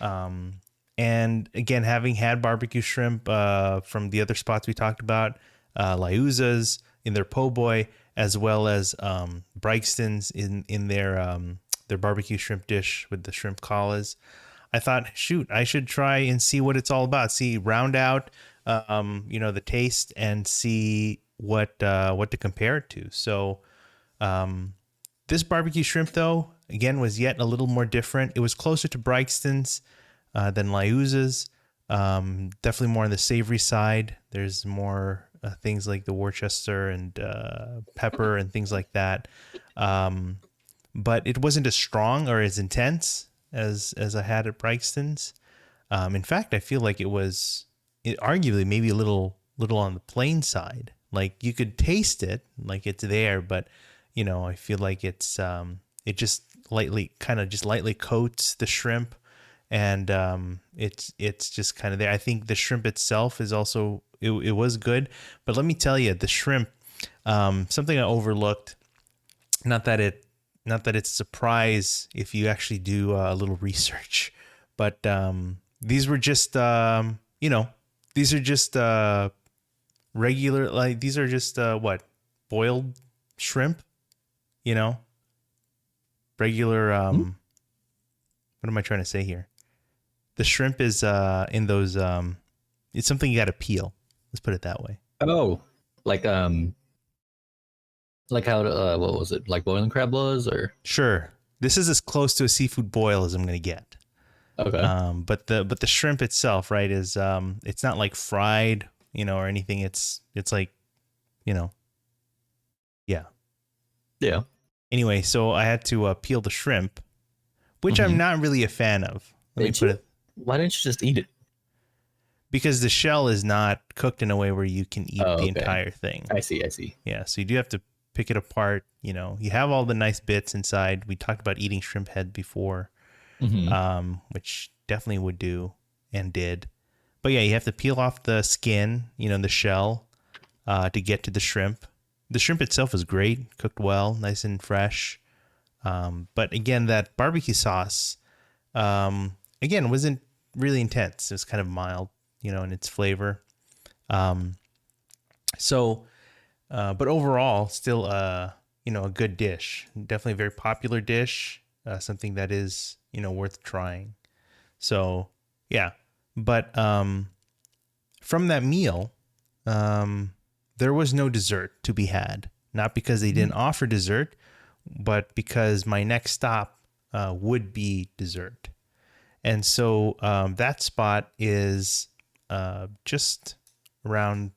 S2: And again, having had barbecue shrimp from the other spots we talked about, Liuza's in their po' boy, as well as Brixton's in their barbecue shrimp dish with the shrimp collars, I thought, shoot, I should try and see what it's all about. See, round out, the taste, and see what to compare it to. So, this barbecue shrimp, though, again, was yet a little more different. It was closer to Brixton's than Liuza's. Definitely more on the savory side. There's more things like the Worcester and pepper and things like that. But it wasn't as strong or as intense as I had at Brixton's. In fact, I feel like it was arguably maybe a little on the plain side. Like you could taste it, like it's there, but I feel like it just lightly coats the shrimp, and it's just kind of there. I think the shrimp itself is also it was good, but let me tell you, the shrimp, something I overlooked. Not that it's a surprise if you actually do a little research, but these were just these are just regular, like these are just what, boiled shrimp, regular what am I trying to say here? The shrimp is in those it's something you got to peel. Let's put it that way.
S1: Oh, like how what was it? Like boiling crab was, or
S2: Sure. This is as close to a seafood boil as I'm going to get.
S1: okay.
S2: But the shrimp itself, right, is it's not like fried, or anything. It's like, yeah.
S1: Yeah.
S2: Anyway, so I had to peel the shrimp, which I'm not really a fan of. Let me put it.
S1: Why didn't you just eat it?
S2: Because the shell is not cooked in a way where you can eat the
S1: okay.
S2: entire thing.
S1: I see.
S2: Yeah, so you do have to pick it apart. You have all the nice bits inside. We talked about eating shrimp head before, which definitely would do and did. But yeah, you have to peel off the skin, the shell, to get to the shrimp. The shrimp itself is great, cooked well, nice and fresh. But again, that barbecue sauce, again, wasn't really intense. It was kind of mild, in its flavor. But overall, still, a good dish. Definitely a very popular dish. Something that is, worth trying. So, yeah. But from that meal, there was no dessert to be had. Not because they didn't offer dessert, but because my next stop would be dessert. And so that spot is just around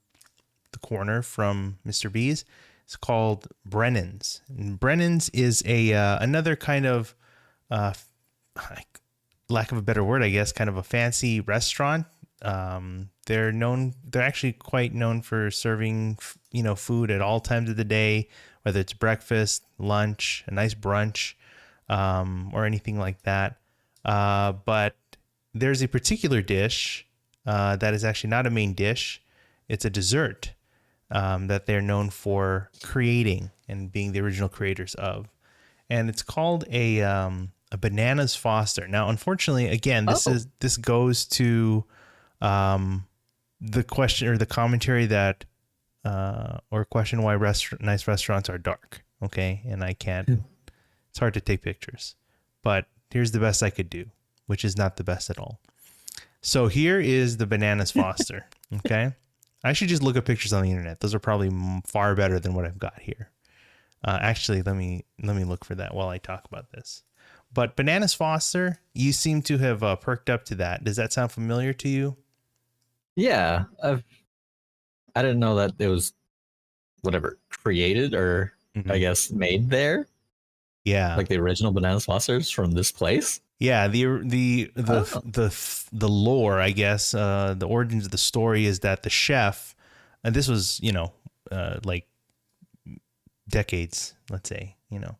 S2: the corner from Mr. B's. It's called Brennan's. And Brennan's is another kind of, lack of a better word, I guess, kind of a fancy restaurant. They're actually quite known for serving, food at all times of the day, whether it's breakfast, lunch, a nice brunch, or anything like that. But there's a particular dish that is actually not a main dish. It's a dessert that they're known for creating and being the original creators of. And it's called a bananas Foster. Now, unfortunately, again, this goes to the question or the commentary that or question why nice restaurants are dark. Okay, and I can't. It's hard to take pictures, but here's the best I could do, which is not the best at all. So here is the bananas Foster. Okay, I should just look at pictures on the internet. Those are probably far better than what I've got here. Actually, let me look for that while I talk about this. But Bananas Foster, you seem to have perked up to that. Does that sound familiar to you?
S1: Yeah, I didn't know that it was whatever created or I
S2: Mm-hmm.
S1: guess made there.
S2: Yeah.
S1: Like the original Bananas Fosters from this place.
S2: Yeah, the
S1: Oh.
S2: the lore, I guess, the origins of the story is that the chef, and this was, like decades, let's say, the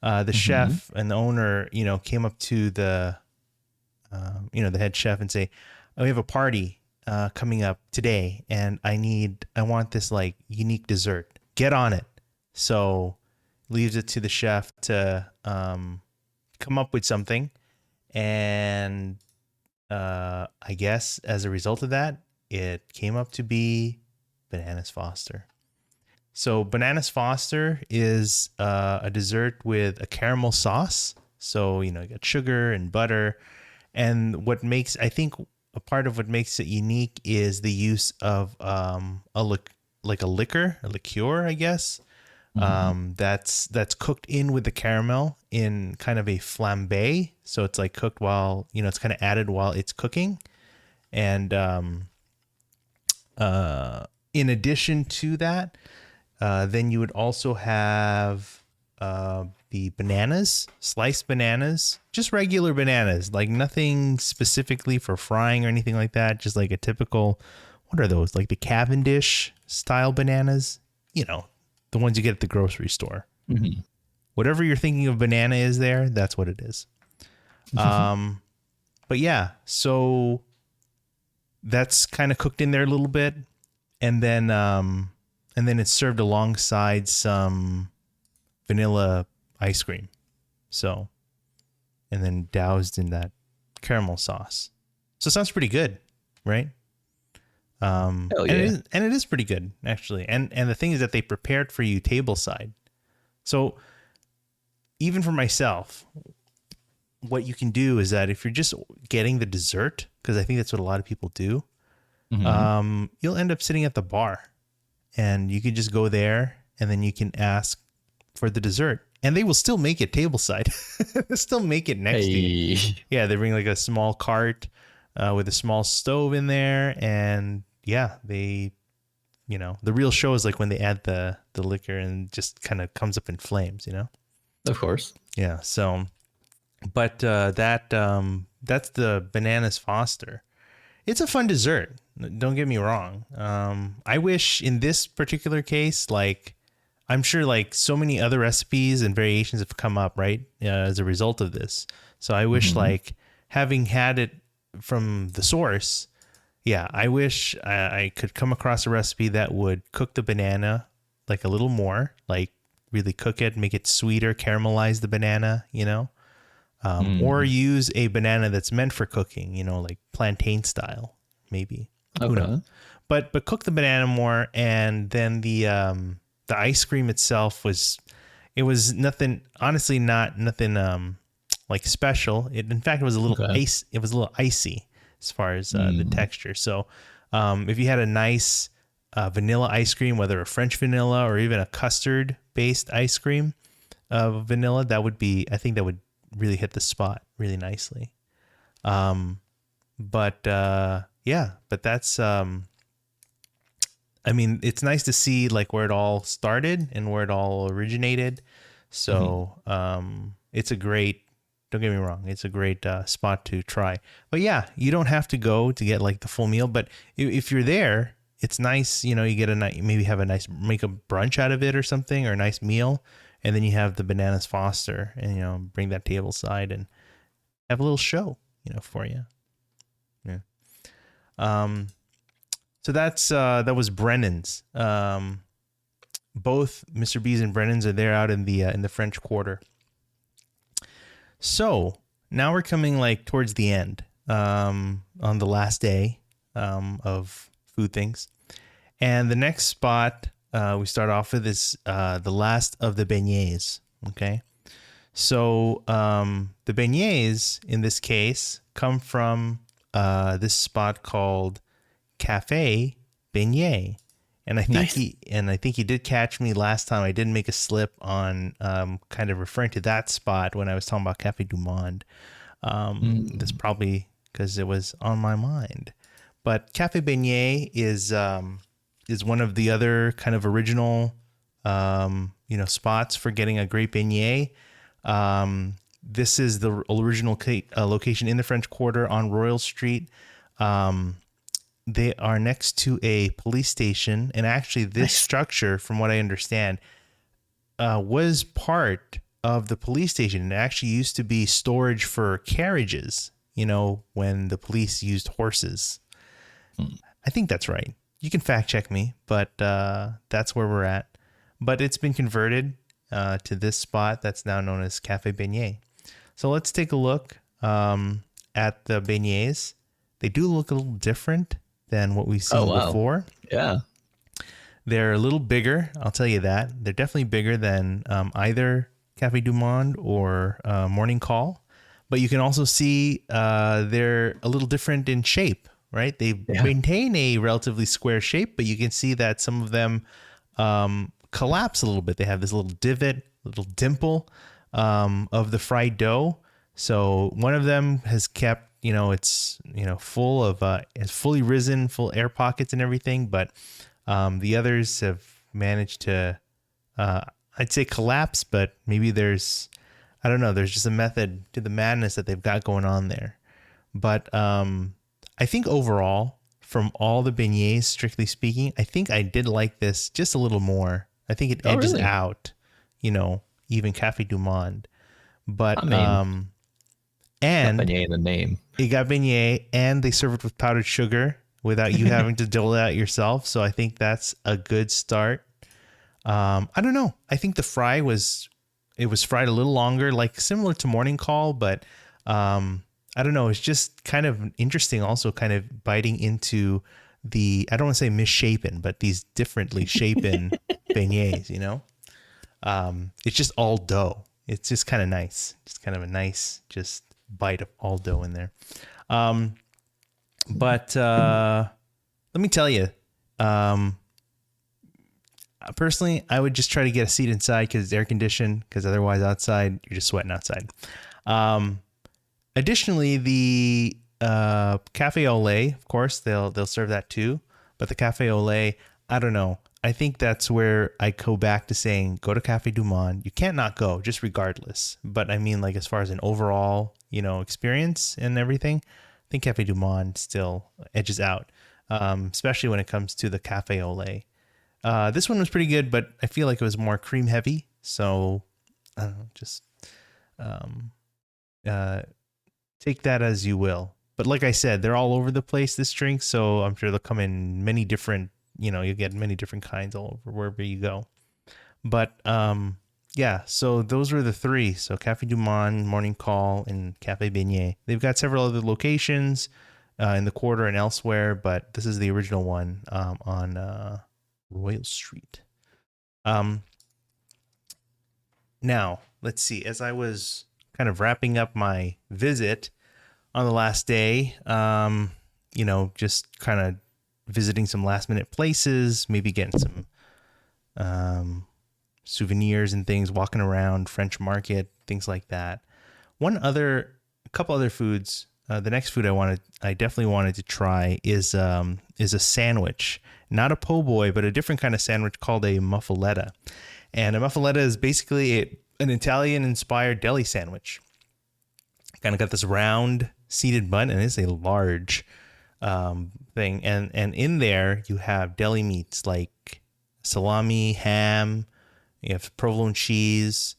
S1: Mm-hmm.
S2: chef and the owner, came up to the head chef and say, "Oh, we have a party coming up today, and I want this like unique dessert. Get on it." So leaves it to the chef to come up with something, and I guess as a result of that, it came up to be Bananas Foster. So Bananas Foster is a dessert with a caramel sauce. So, you got sugar and butter. And I think a part of what makes it unique is the use of like a liqueur, I guess.
S1: Mm-hmm.
S2: That's cooked in with the caramel in kind of a flambe. So it's like cooked while, it's kind of added while it's cooking. And in addition to that, then you would also have the bananas, sliced bananas, just regular bananas, like nothing specifically for frying or anything like that. Just like a typical, what are those? Like the Cavendish style bananas, the ones you get at the grocery store.
S1: Mm-hmm.
S2: Whatever you're thinking of banana is there, that's what it is. But yeah, so that's kind of cooked in there a little bit, and then it's served alongside some vanilla ice cream. So, and then doused in that caramel sauce. So it sounds pretty good, right?
S1: Hell
S2: And
S1: yeah.
S2: it is pretty good actually. And the thing is that they prepared for you tableside. So even for myself, what you can do is that if you're just getting the dessert, because I think that's what a lot of people do,
S1: Mm-hmm.
S2: you'll end up sitting at the bar, and you can just go there, and then you can ask for the dessert, and they will still make it tableside. They'll still make it next to you.
S1: Hey.
S2: Yeah, they bring like a small cart with a small stove in there, and yeah, the real show is like when they add the liquor and just kind of comes up in flames.
S1: Of course.
S2: Yeah. So, but that's the Bananas Foster. It's a fun dessert. Don't get me wrong. I wish in this particular case, like I'm sure like so many other recipes and variations have come up, right? As a result of this. So I wish
S1: Mm-hmm.
S2: like having had it from the source, yeah, I wish I could come across a recipe that would cook the banana like a little more, like really cook it, make it sweeter, caramelize the banana. Or
S1: Mm.
S2: use a banana that's meant for cooking, like plantain style, maybe. Who knows?
S1: Okay.
S2: But cook the banana more, and then the ice cream itself was nothing. Honestly, not nothing like special. In fact, it was a little
S1: Okay.
S2: ice. It was a little icy as far as the
S1: Mm.
S2: texture. So if you had a nice vanilla ice cream, whether a French vanilla or even a custard based ice cream of vanilla, I think that would really hit the spot really nicely. But but that's I mean, it's nice to see like where it all started and where it all originated.
S1: Mm-hmm.
S2: So it's a great, don't get me wrong, it's a great spot to try. But yeah, you don't have to go to get like the full meal, but if you're there, it's nice, you get maybe have make a brunch out of it or something, or a nice meal. And then you have the Bananas Foster, and, bring that table side and have a little show, for you. Yeah. So that was Brennan's. Both Mr. B's and Brennan's are there out in the French Quarter. So now we're coming like towards the end, on the last day, of food things, and the next spot we start off with is the last of the beignets. Okay, so the beignets in this case come from this spot called Cafe Beignet, And I think
S1: Nice.
S2: he did catch me last time. I didn't make a slip on kind of referring to that spot when I was talking about Cafe Du Monde. That's
S1: Mm.
S2: probably because it was on my mind. But Cafe Beignet is one of the other kind of original spots for getting a great beignet. This is the original location in the French Quarter on Royal Street. They are next to a police station, and actually this
S1: Nice.
S2: structure, from what I understand, was part of the police station. It actually used to be storage for carriages, when the police used horses.
S1: Mm.
S2: I think that's right. You can fact check me, but that's where we're at. But it's been converted to this spot that's now known as Cafe Beignet. So let's take a look at the beignets. They do look a little different than what we've
S1: Oh
S2: seen
S1: wow.
S2: before.
S1: Yeah.
S2: They're a little bigger, I'll tell you that. They're definitely bigger than either Cafe Du Monde or Morning Call. But you can also see they're a little different in shape, right? They
S1: Yeah.
S2: maintain a relatively square shape, but you can see that some of them collapse a little bit. They have this little divot, little dimple of the fried dough. So one of them has kept, it's, full of, it's fully risen, full air pockets and everything. But the others have managed to, I'd say collapse, but maybe I don't know, there's just a method to the madness that they've got going on there. But I think overall, from all the beignets, strictly speaking, I think I did like this just a little more. I think it
S1: Oh
S2: edges
S1: really?
S2: out, even Cafe Du Monde.
S1: I
S2: But
S1: mean, got
S2: and
S1: beignet in the name.
S2: it got beignet, and they serve it with powdered sugar without you having to dole it out yourself. So I think that's a good start. I don't know. I think the fry was fried a little longer, like similar to Morning Call, but I don't know. It's just kind of interesting. Also, kind of biting into I don't want to say misshapen, but these differently shapen beignets. It's just all dough. It's just kind of nice. Just kind of a nice just bite of all dough in there. But let me tell you, personally, I would just try to get a seat inside because it's air conditioned. Because otherwise, outside you're just sweating outside. Additionally, the cafe au lait, of course, they'll serve that too. But the cafe au lait, I don't know. I think that's where I go back to saying go to Cafe Du Monde. You can't not go, just regardless. But I mean, like as far as an overall, experience and everything, I think Cafe Du Monde still edges out, especially when it comes to the cafe au lait. This one was pretty good, but I feel like it was more cream heavy. So I don't know, just take that as you will. But like I said, they're all over the place, this drink. So I'm sure they'll come in many different, you get many different kinds all over wherever you go. But yeah, so those were the three. So Cafe Du Monde, Morning Call, and Cafe Beignet. They've got several other locations in the Quarter and elsewhere, but this is the original one on Royal Street. Now, let's see. As I was kind of wrapping up my visit on the last day, just kind of visiting some last minute places, maybe getting some souvenirs and things, walking around French Market, things like that. A couple other foods. The next food I definitely wanted to try is a sandwich, not a po' boy, but a different kind of sandwich called a muffaletta. And a muffaletta is basically an Italian-inspired deli sandwich. Kind of got this round seeded bun, and it's a large thing. And in there you have deli meats like salami, ham, you have provolone cheese,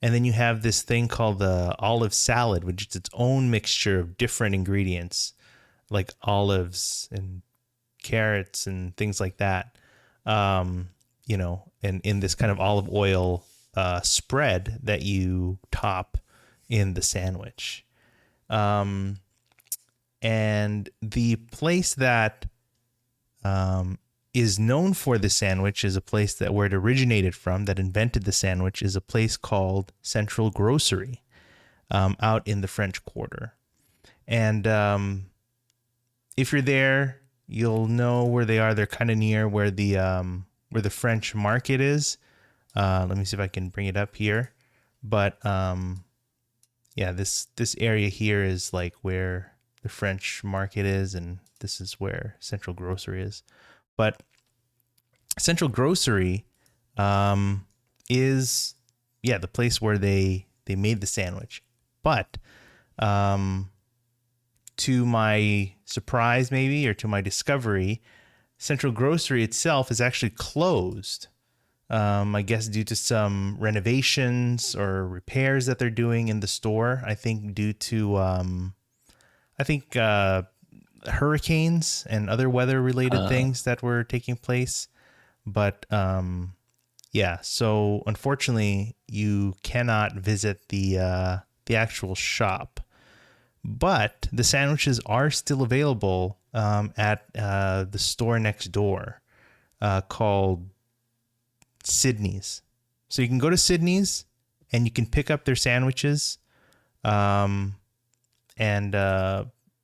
S2: and then you have this thing called the olive salad, which is its own mixture of different ingredients like olives and carrots and things like that. And in this kind of olive oil spread that you top in the sandwich. And the place that is known for the sandwich is a place where it originated from, that invented the sandwich, is a place called Central Grocery out in the French Quarter. And if you're there, you'll know where they are. They're kind of near where the French market is. Let me see if I can bring it up here. But yeah, this area here is like where the French market is, and this is where Central Grocery is. But Central Grocery is the place where they made the sandwich. But to my surprise, maybe, or to my discovery, Central Grocery itself is actually closed. I guess due to some renovations or repairs that they're doing in the store. I think due to hurricanes and other weather-related things that were taking place. But so unfortunately, you cannot visit the actual shop. But the sandwiches are still available at the store next door called Sydney's. So you can go to Sydney's and you can pick up their sandwiches and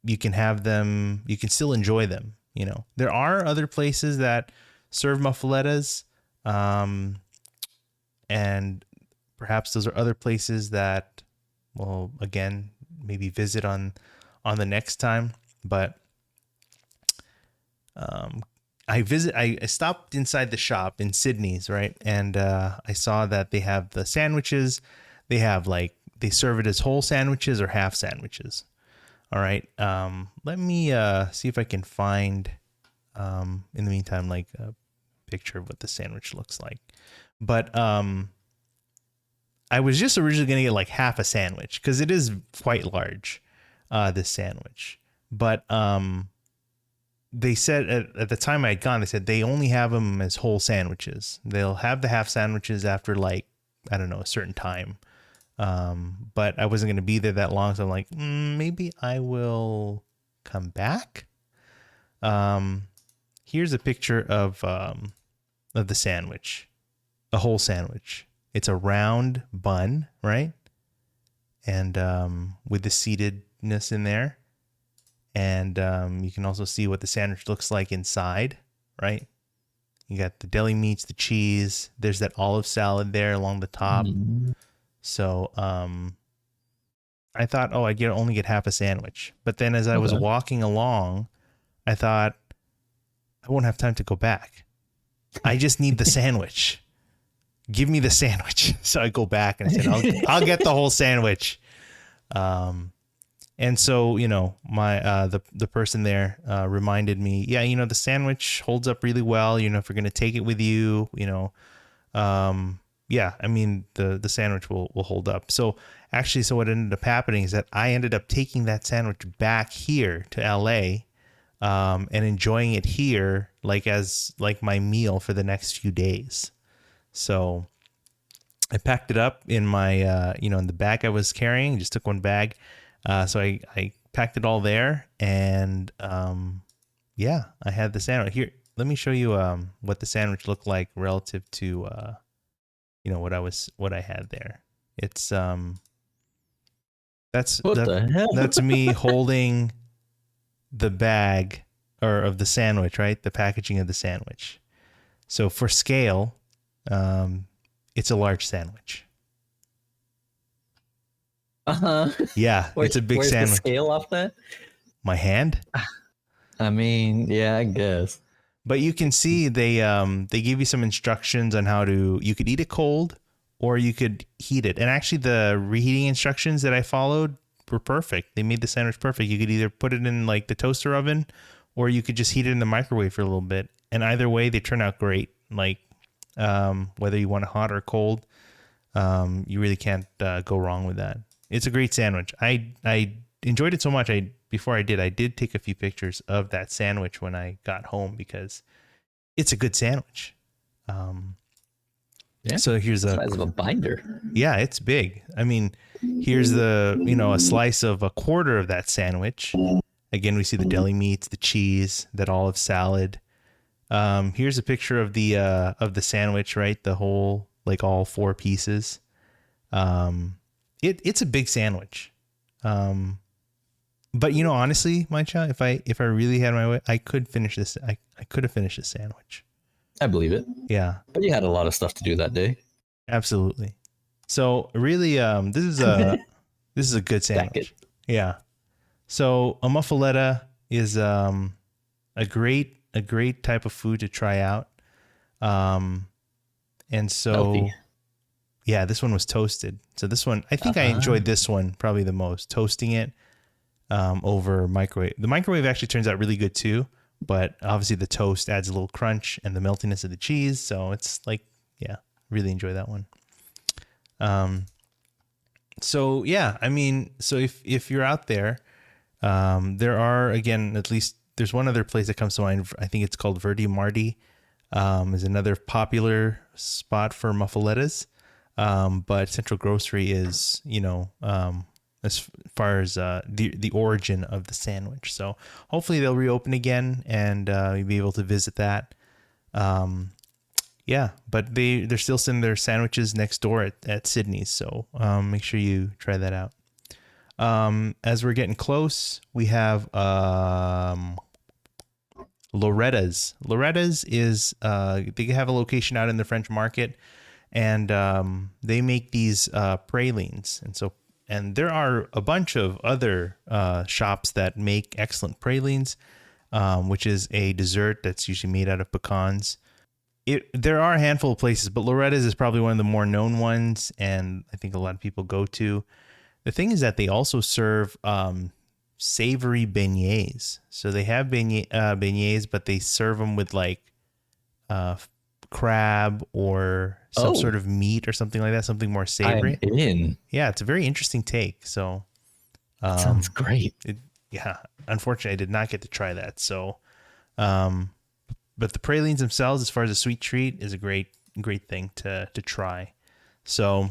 S2: you can have them, you can still enjoy them. You know, there are other places that serve muffalettas and perhaps those are other places that, well, again, maybe visit on the next time. But I stopped inside the shop in Sydney's, right? And I saw that they have the sandwiches. They have they serve it as whole sandwiches or half sandwiches. All right. Let me see if I can find in the meantime a picture of what the sandwich looks like. But I was just originally going to get half a sandwich because it is quite large, this sandwich. But they said at the time I had gone, they said they only have them as whole sandwiches. They'll have the half sandwiches after I don't know, a certain time. But I wasn't going to be there that long. So I'm like, maybe I will come back. Here's a picture of the sandwich, a whole sandwich. It's a round bun, right? And with the seatedness in there. And you can also see what the sandwich looks like inside, right? You got the deli meats, the cheese. There's that olive salad there along the top. Mm-hmm. So I thought, I'd only get half a sandwich. But then as I was walking along, I thought, I won't have time to go back. I just need the sandwich. Give me the sandwich. So I go back and I said, I'll get the whole sandwich. And so, my the person there reminded me, the sandwich holds up really well. If you're going to take it with you, the sandwich will hold up. So actually, what ended up happening is that I ended up taking that sandwich back here to LA and enjoying it here as my meal for the next few days. So I packed it up in my, in the bag I was carrying, just took one bag. So I packed it all there and, I had the sandwich here. Let me show you, what the sandwich looked like relative to, what I had there. It's, that's me holding the bag of the sandwich, right? The packaging of the sandwich. So for scale, it's a large sandwich. Yeah, it's a big sandwich.
S1: Where's the scale off that?
S2: My hand?
S1: I mean, yeah, I guess.
S2: But you can see they give you some instructions on you could eat it cold or you could heat it. And actually the reheating instructions that I followed were perfect. They made the sandwich perfect. You could either put it in the toaster oven or you could just heat it in the microwave for a little bit. And either way, they turn out great. Whether you want it hot or cold, you really can't go wrong with that. It's a great sandwich. I enjoyed it so much. Before I did take a few pictures of that sandwich when I got home because it's a good sandwich. So here's the
S1: size of a binder.
S2: Yeah, it's big. I mean, here's a slice of a quarter of that sandwich. Again, we see the deli meats, the cheese, that olive salad. Here's a picture of the sandwich, right? The whole, all 4 pieces. It's a big sandwich. But honestly, Mychow, if I really had my way, I could finish this. I could have finished this sandwich.
S1: I believe it.
S2: Yeah,
S1: But you had a lot of stuff to do that day.
S2: absolutely. So really, this is a good
S1: Stack it.
S2: sandwich. Yeah. So a muffaletta is a great type of food to try out. And so
S1: Healthy.
S2: yeah, this one was toasted. So this one, I think I enjoyed this one probably the most, toasting it over microwave. The microwave actually turns out really good too, but obviously the toast adds a little crunch and the meltiness of the cheese. So it's like, yeah, really enjoy that one. So yeah, I mean, so if you're out there, there are, again, at least there's one other place that comes to mind. I think it's called Verdi Mardi, is another popular spot for muffalettas. But Central Grocery is, as far as the origin of the sandwich. So hopefully they'll reopen again and you'll be able to visit that. Yeah, but they're still sending their sandwiches next door at Sydney's. So make sure you try that out. As we're getting close, we have Loretta's. Loretta's is they have a location out in the French Market, and they make these pralines. And there are a bunch of other shops that make excellent pralines, which is a dessert that's usually made out of pecans. There are a handful of places, but Loretta's is probably one of the more known ones, and I think a lot of people go to. The thing is that they also serve savory beignets. So they have beignets, but they serve them with like crab or some sort of meat or something like that, something more savory.
S1: I'm in.
S2: Yeah, it's a very interesting take. So
S1: Sounds great.
S2: Unfortunately, I did not get to try that. So, but the pralines themselves, as far as a sweet treat, is a great thing to try. So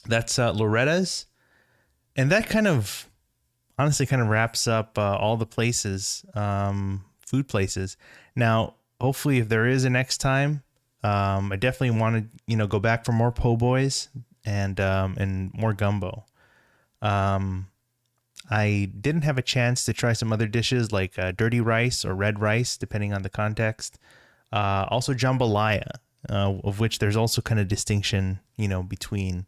S2: that's Loretta's. And that honestly wraps up all the places, food places. Now, hopefully, if there is a next time, I definitely want to, go back for more po' boys and more gumbo. I didn't have a chance to try some other dishes like dirty rice or red rice, depending on the context. Also jambalaya, of which there's also kind of distinction, between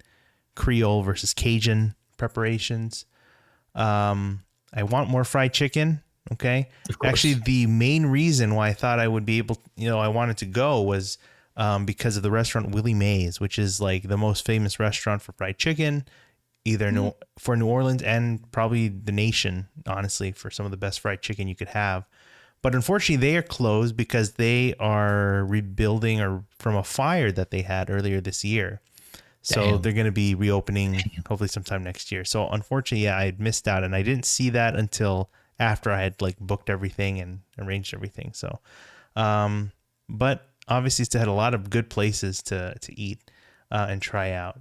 S2: Creole versus Cajun preparations. I want more fried chicken. Okay. Actually, the main reason why I thought I would be able, I wanted to go was because of the restaurant Willie Mae's, which is like the most famous restaurant for fried chicken, either for New Orleans and probably the nation, honestly, for some of the best fried chicken you could have. But unfortunately, they are closed because they are rebuilding from a fire that they had earlier this year. So they're going to be reopening hopefully sometime next year. So unfortunately, yeah, I had missed out, and I didn't see that until after I had like booked everything and arranged everything. So, but obviously still had a lot of good places to eat and try out.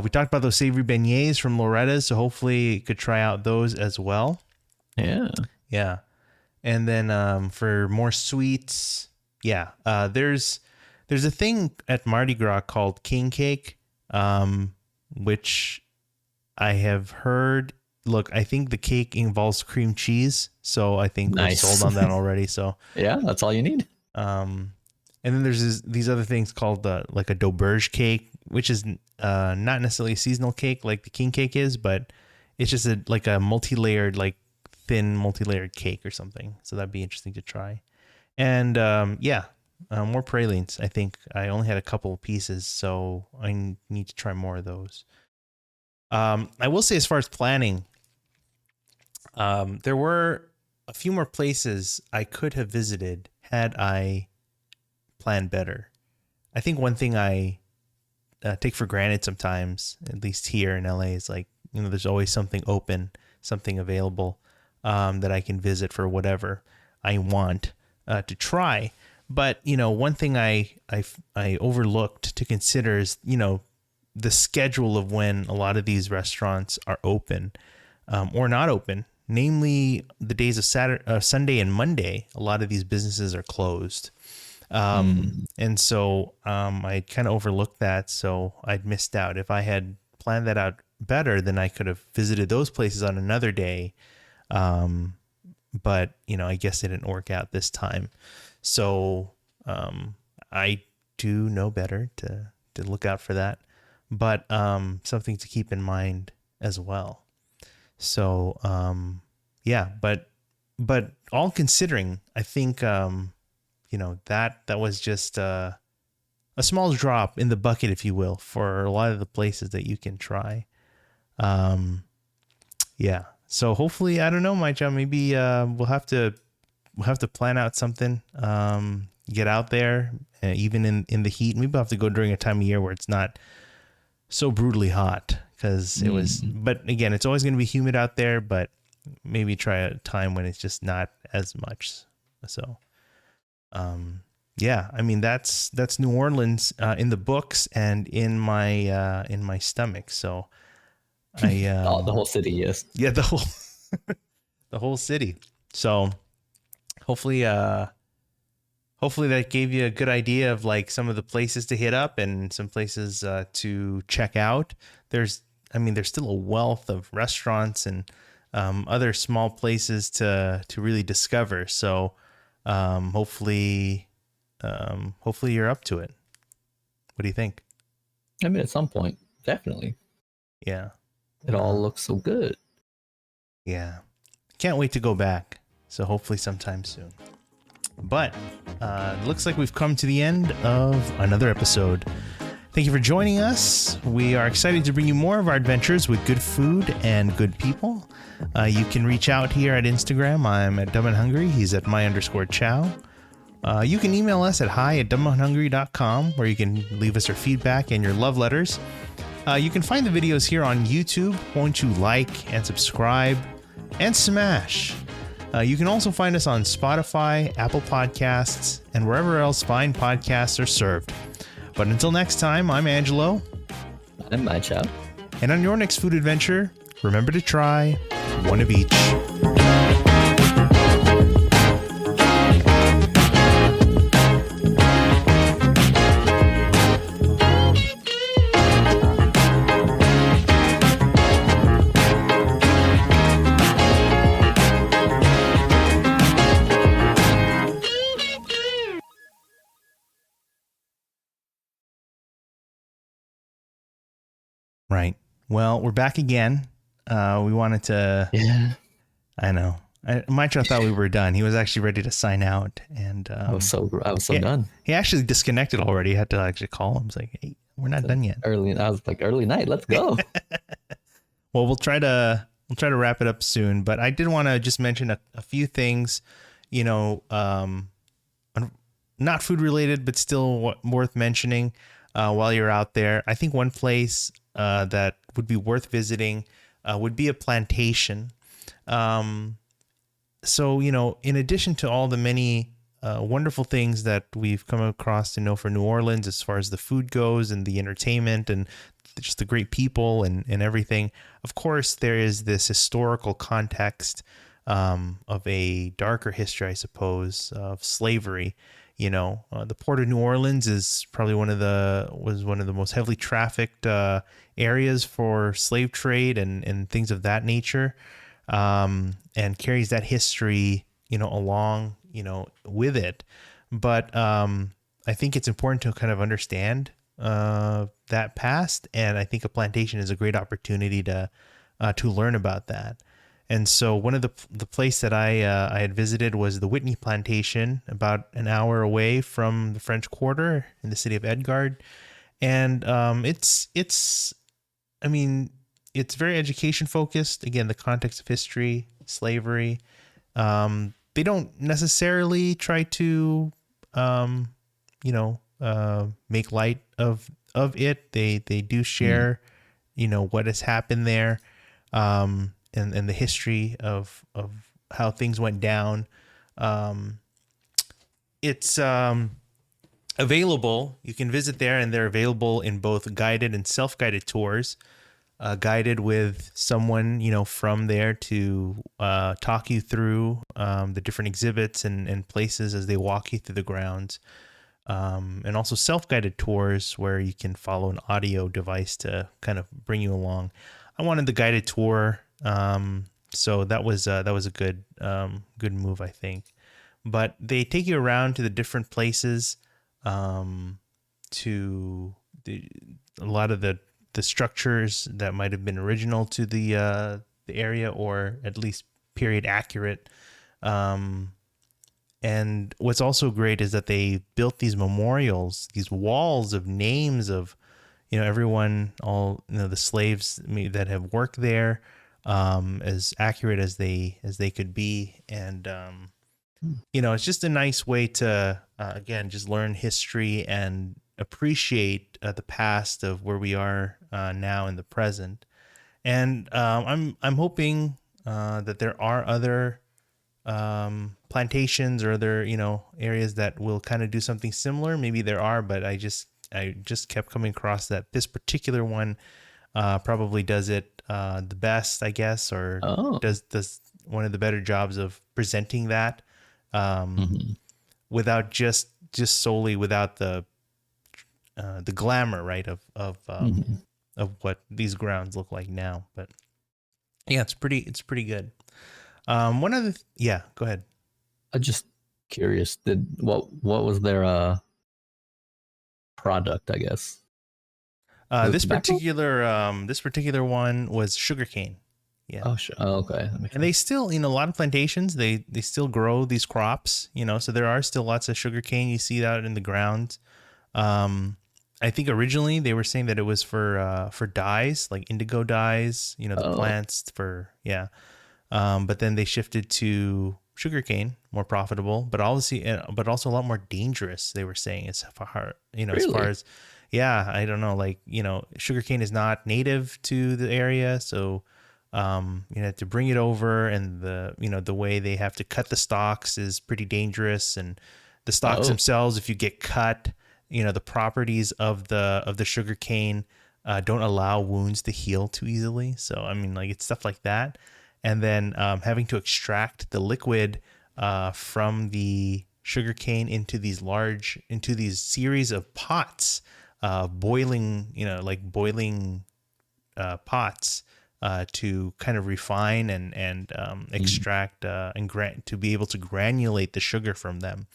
S2: We talked about those savory beignets from Loretta's, so hopefully you could try out those as well.
S1: Yeah.
S2: Yeah. And then for more sweets, yeah, there's a thing at Mardi Gras called king cake, which I have heard. Look, I think the cake involves cream cheese, so I think we're sold on that already. So
S1: yeah, that's all you need.
S2: And then there's these other things called like a d'auberge cake, which is not necessarily a seasonal cake like the king cake is, but it's just like a multi-layered, like thin multi-layered cake or something. So that'd be interesting to try. And more pralines. I think I only had a couple of pieces, so I need to try more of those. I will say, as far as planning, there were a few more places I could have visited had I planned better. I think one thing I take for granted sometimes, at least here in LA, is like, there's always something open, something available that I can visit for whatever I want to try. But, one thing I overlooked to consider is, the schedule of when a lot of these restaurants are open or not open. Namely, the days of Sunday and Monday, a lot of these businesses are closed. And so I kind of overlooked that. So I'd missed out. If I had planned that out better, then I could have visited those places on another day. But I guess it didn't work out this time. So I do know better to look out for that, but something to keep in mind as well. So yeah, but all considering, I think that was just a small drop in the bucket, if you will, for a lot of the places that you can try. Yeah. So hopefully, I don't know, Mychow, maybe we'll have to plan out something. Get out there, even in the heat. Maybe we'll have to go during a time of year where it's not so brutally hot, because it was. But again, it's always going to be humid out there. But maybe try a time when it's just not as much. So, yeah. I mean, that's New Orleans in the books and in my stomach. So.
S1: The whole city, yes.
S2: Yeah, the whole city. So hopefully that gave you a good idea of like some of the places to hit up and some places to check out. There's still a wealth of restaurants and other small places to really discover. So hopefully you're up to it. What do you think?
S1: I mean, at some point, definitely.
S2: Yeah.
S1: It all looks so good.
S2: Yeah. Can't wait to go back. So hopefully sometime soon. But looks like we've come to the end of another episode. Thank you for joining us. We are excited to bring you more of our adventures with good food and good people. You can reach out here at Instagram. I'm at Dumb and Hungry. He's at my_Chow. You can email us at hi@dumbandhungry.com, where you can leave us your feedback and your love letters. You can find the videos here on YouTube. Won't you like and subscribe and smash? You can also find us on Spotify, Apple Podcasts, and wherever else fine podcasts are served. But until next time, I'm Angelo.
S1: I'm Mychow.
S2: And on your next food adventure, remember to try one of each. Right. Well, we're back again. We wanted to.
S1: Yeah.
S2: I know. Mychow thought we were done. He was actually ready to sign out, and
S1: I was so done.
S2: He actually disconnected already. I had to actually call him. I was like, "Hey, we're not done yet."
S1: I was like, early night. Let's go.
S2: Well, we'll try to wrap it up soon. But I did want to just mention a few things. Not food related, but still worth mentioning while you're out there. I think one place that would be worth visiting would be a plantation. So, in addition to all the many wonderful things that we've come across to know for New Orleans as far as the food goes and the entertainment and just the great people and everything, of course, there is this historical context of a darker history, I suppose, of slavery. The port of New Orleans is probably one of the most heavily trafficked areas for slave trade and things of that nature, and carries that history, along, with it. But I think it's important to kind of understand that past, and I think a plantation is a great opportunity to learn about that. And so one of the place that I had visited was the Whitney Plantation, about an hour away from the French Quarter in the city of Edgard. And it's very education focused. Again, the context of history, slavery. They don't necessarily try to make light of it. They do share what has happened there. And the history of how things went down. It's available. You can visit there, and they're available in both guided and self-guided tours. Guided with someone, from there to talk you through the different exhibits and places as they walk you through the grounds. And also self-guided tours where you can follow an audio device to kind of bring you along. I wanted the guided tour. So that was a good move, I think. But they take you around to the different places, to a lot of the structures that might have been original to the area, or at least period accurate. And what's also great is that they built these memorials, these walls of names of, everyone, all, the slaves that have worked there, as accurate as they could be. And, it's just a nice way to, again, just learn history and appreciate the past of where we are now in the present. And I'm hoping that there are other plantations or other areas that will kind of do something similar. Maybe there are, but I just kept coming across that this particular one probably does it the best, I guess, or does one of the better jobs of presenting that without just solely without the glamour, right, of what these grounds look like now. But yeah, it's pretty good. One other, yeah, go ahead.
S1: I'm just curious. What was their product? I guess.
S2: This particular one was sugarcane. Yeah.
S1: Oh, sure. Oh, okay.
S2: And they still, a lot of plantations, they still grow these crops. So there are still lots of sugarcane. You see that in the ground. I think originally they were saying that it was for dyes, like indigo dyes. The plants for but then they shifted to sugarcane, more profitable, but also a lot more dangerous. They were saying it's far,
S1: Really?
S2: as far as, I don't know, like, sugarcane is not native to the area. So, you have to bring it over, and the way they have to cut the stalks is pretty dangerous. And the stalks themselves, if you get cut, the properties of the sugarcane don't allow wounds to heal too easily. So, I mean, like, it's stuff like that. And then having to extract the liquid from the sugarcane into these series of pots, boiling pots to kind of refine and extract to be able to granulate the sugar from them,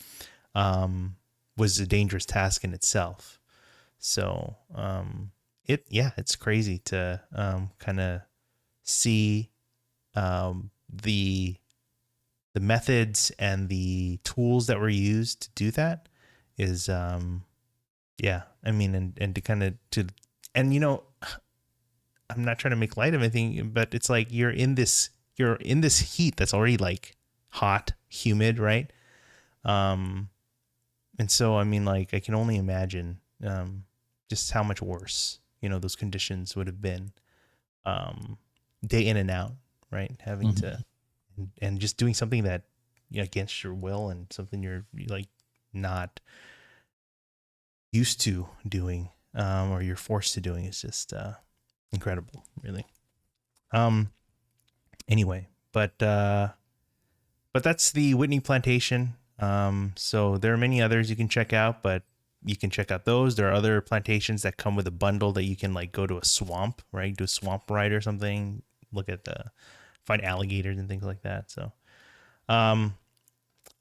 S2: was a dangerous task in itself. So it's crazy to kind of see the methods and the tools that were used to do that is I mean, and to kind of I'm not trying to make light of anything, but it's like you're in this heat that's already like hot, humid, right? And so, I mean, like, I can only imagine just how much worse those conditions would have been day in and out. Right, having to, and just doing something that against your will, and something you're like not used to doing, or you're forced to doing, is just incredible, really. Anyway, but that's the Whitney Plantation. So there are many others you can check out, but you can check out those. There are other plantations that come with a bundle that you can, like, go to a swamp, right? Do a swamp ride or something. Look at find alligators and things like that. So, one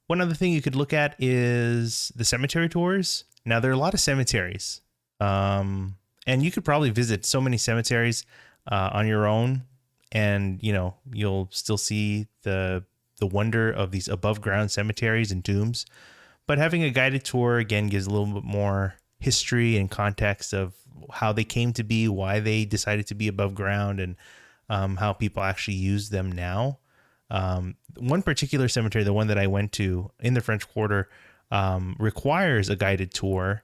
S2: other thing you could look at is the cemetery tours. Now, there are a lot of cemeteries, and you could probably visit so many cemeteries on your own, and you'll still see the wonder of these above ground cemeteries and tombs. But having a guided tour, again, gives a little bit more history and context of how they came to be, why they decided to be above ground, and how people actually use them now. One particular cemetery, the one that I went to in the French Quarter, requires a guided tour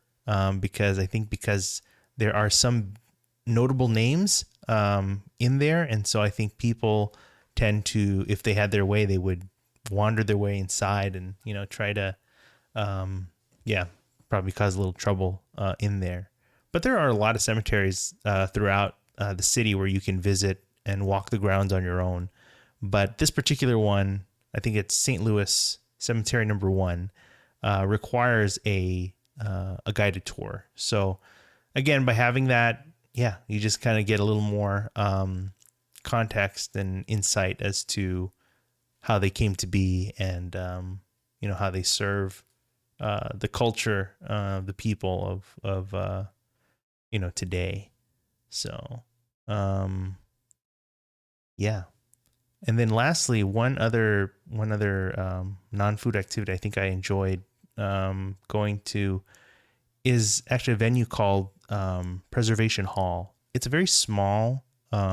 S2: because there are some notable names in there. And so I think people tend to, if they had their way, they would wander their way inside and, try to, probably cause a little trouble in there. But there are a lot of cemeteries throughout the city where you can visit and walk the grounds on your own. But this particular one, I think it's St. Louis Cemetery number 1, requires a guided tour. So again, by having that, you just kind of get a little more context and insight as to how they came to be, and how they serve the culture, the people of today. So yeah. And then lastly, one other non-food activity I think I enjoyed going to is actually a venue called Preservation Hall. It's a very small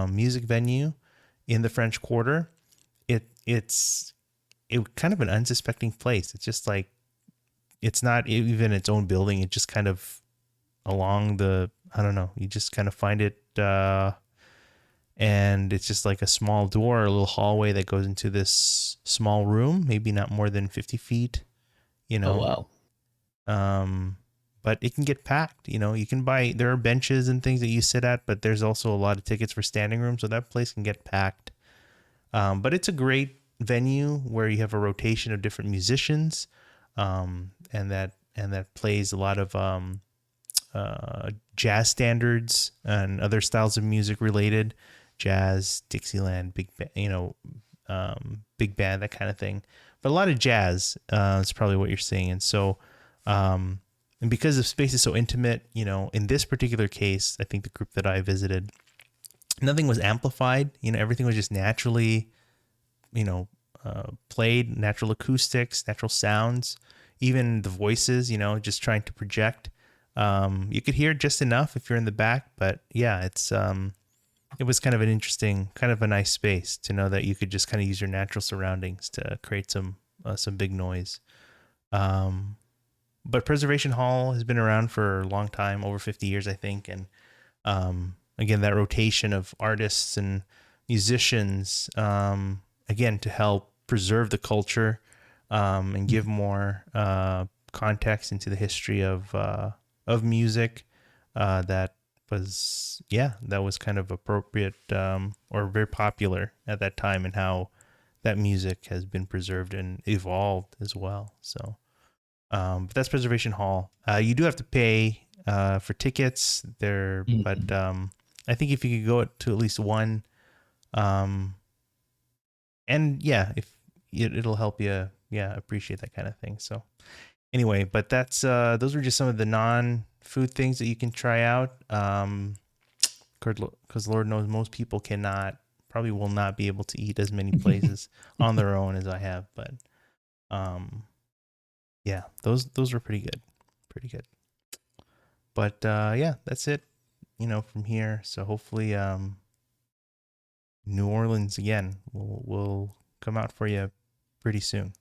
S2: music venue in the French Quarter. It's kind of an unsuspecting place. It's just like, it's not even its own building. It just kind of along the, I don't know, you just kind of find it, and it's just like a small door, a little hallway that goes into this small room, maybe not more than 50 feet,
S1: Oh,
S2: wow. But it can get packed. You can buy, there are benches and things that you sit at, but there's also a lot of tickets for standing room. So that place can get packed. But it's a great venue where you have a rotation of different musicians, and that plays a lot of jazz standards and other styles of music related, jazz, Dixieland, big band, that kind of thing. But a lot of jazz is probably what you're seeing. And so, and because the space is so intimate, in this particular case, I think the group that I visited, nothing was amplified. Everything was just naturally, played, natural acoustics, natural sounds, even the voices, just trying to project. You could hear just enough if you're in the back, but yeah, it was kind of an interesting, kind of a nice space to know that you could just kind of use your natural surroundings to create some big noise. But Preservation Hall has been around for a long time, over 50 years, I think. And again, that rotation of artists and musicians, again, to help preserve the culture and give more context into the history of music, that was kind of appropriate, or very popular at that time, and how that music has been preserved and evolved as well. So, but that's Preservation Hall. You do have to pay for tickets there, but I think if you could go to at least one, and yeah, if it'll help you, appreciate that kind of thing. So anyway, but that's those were just some of the non-food things that you can try out. Because Lord knows most people probably will not be able to eat as many places on their own as I have. But yeah, those were pretty good. But yeah, that's it. From here. So hopefully, New Orleans again will come out for you pretty soon.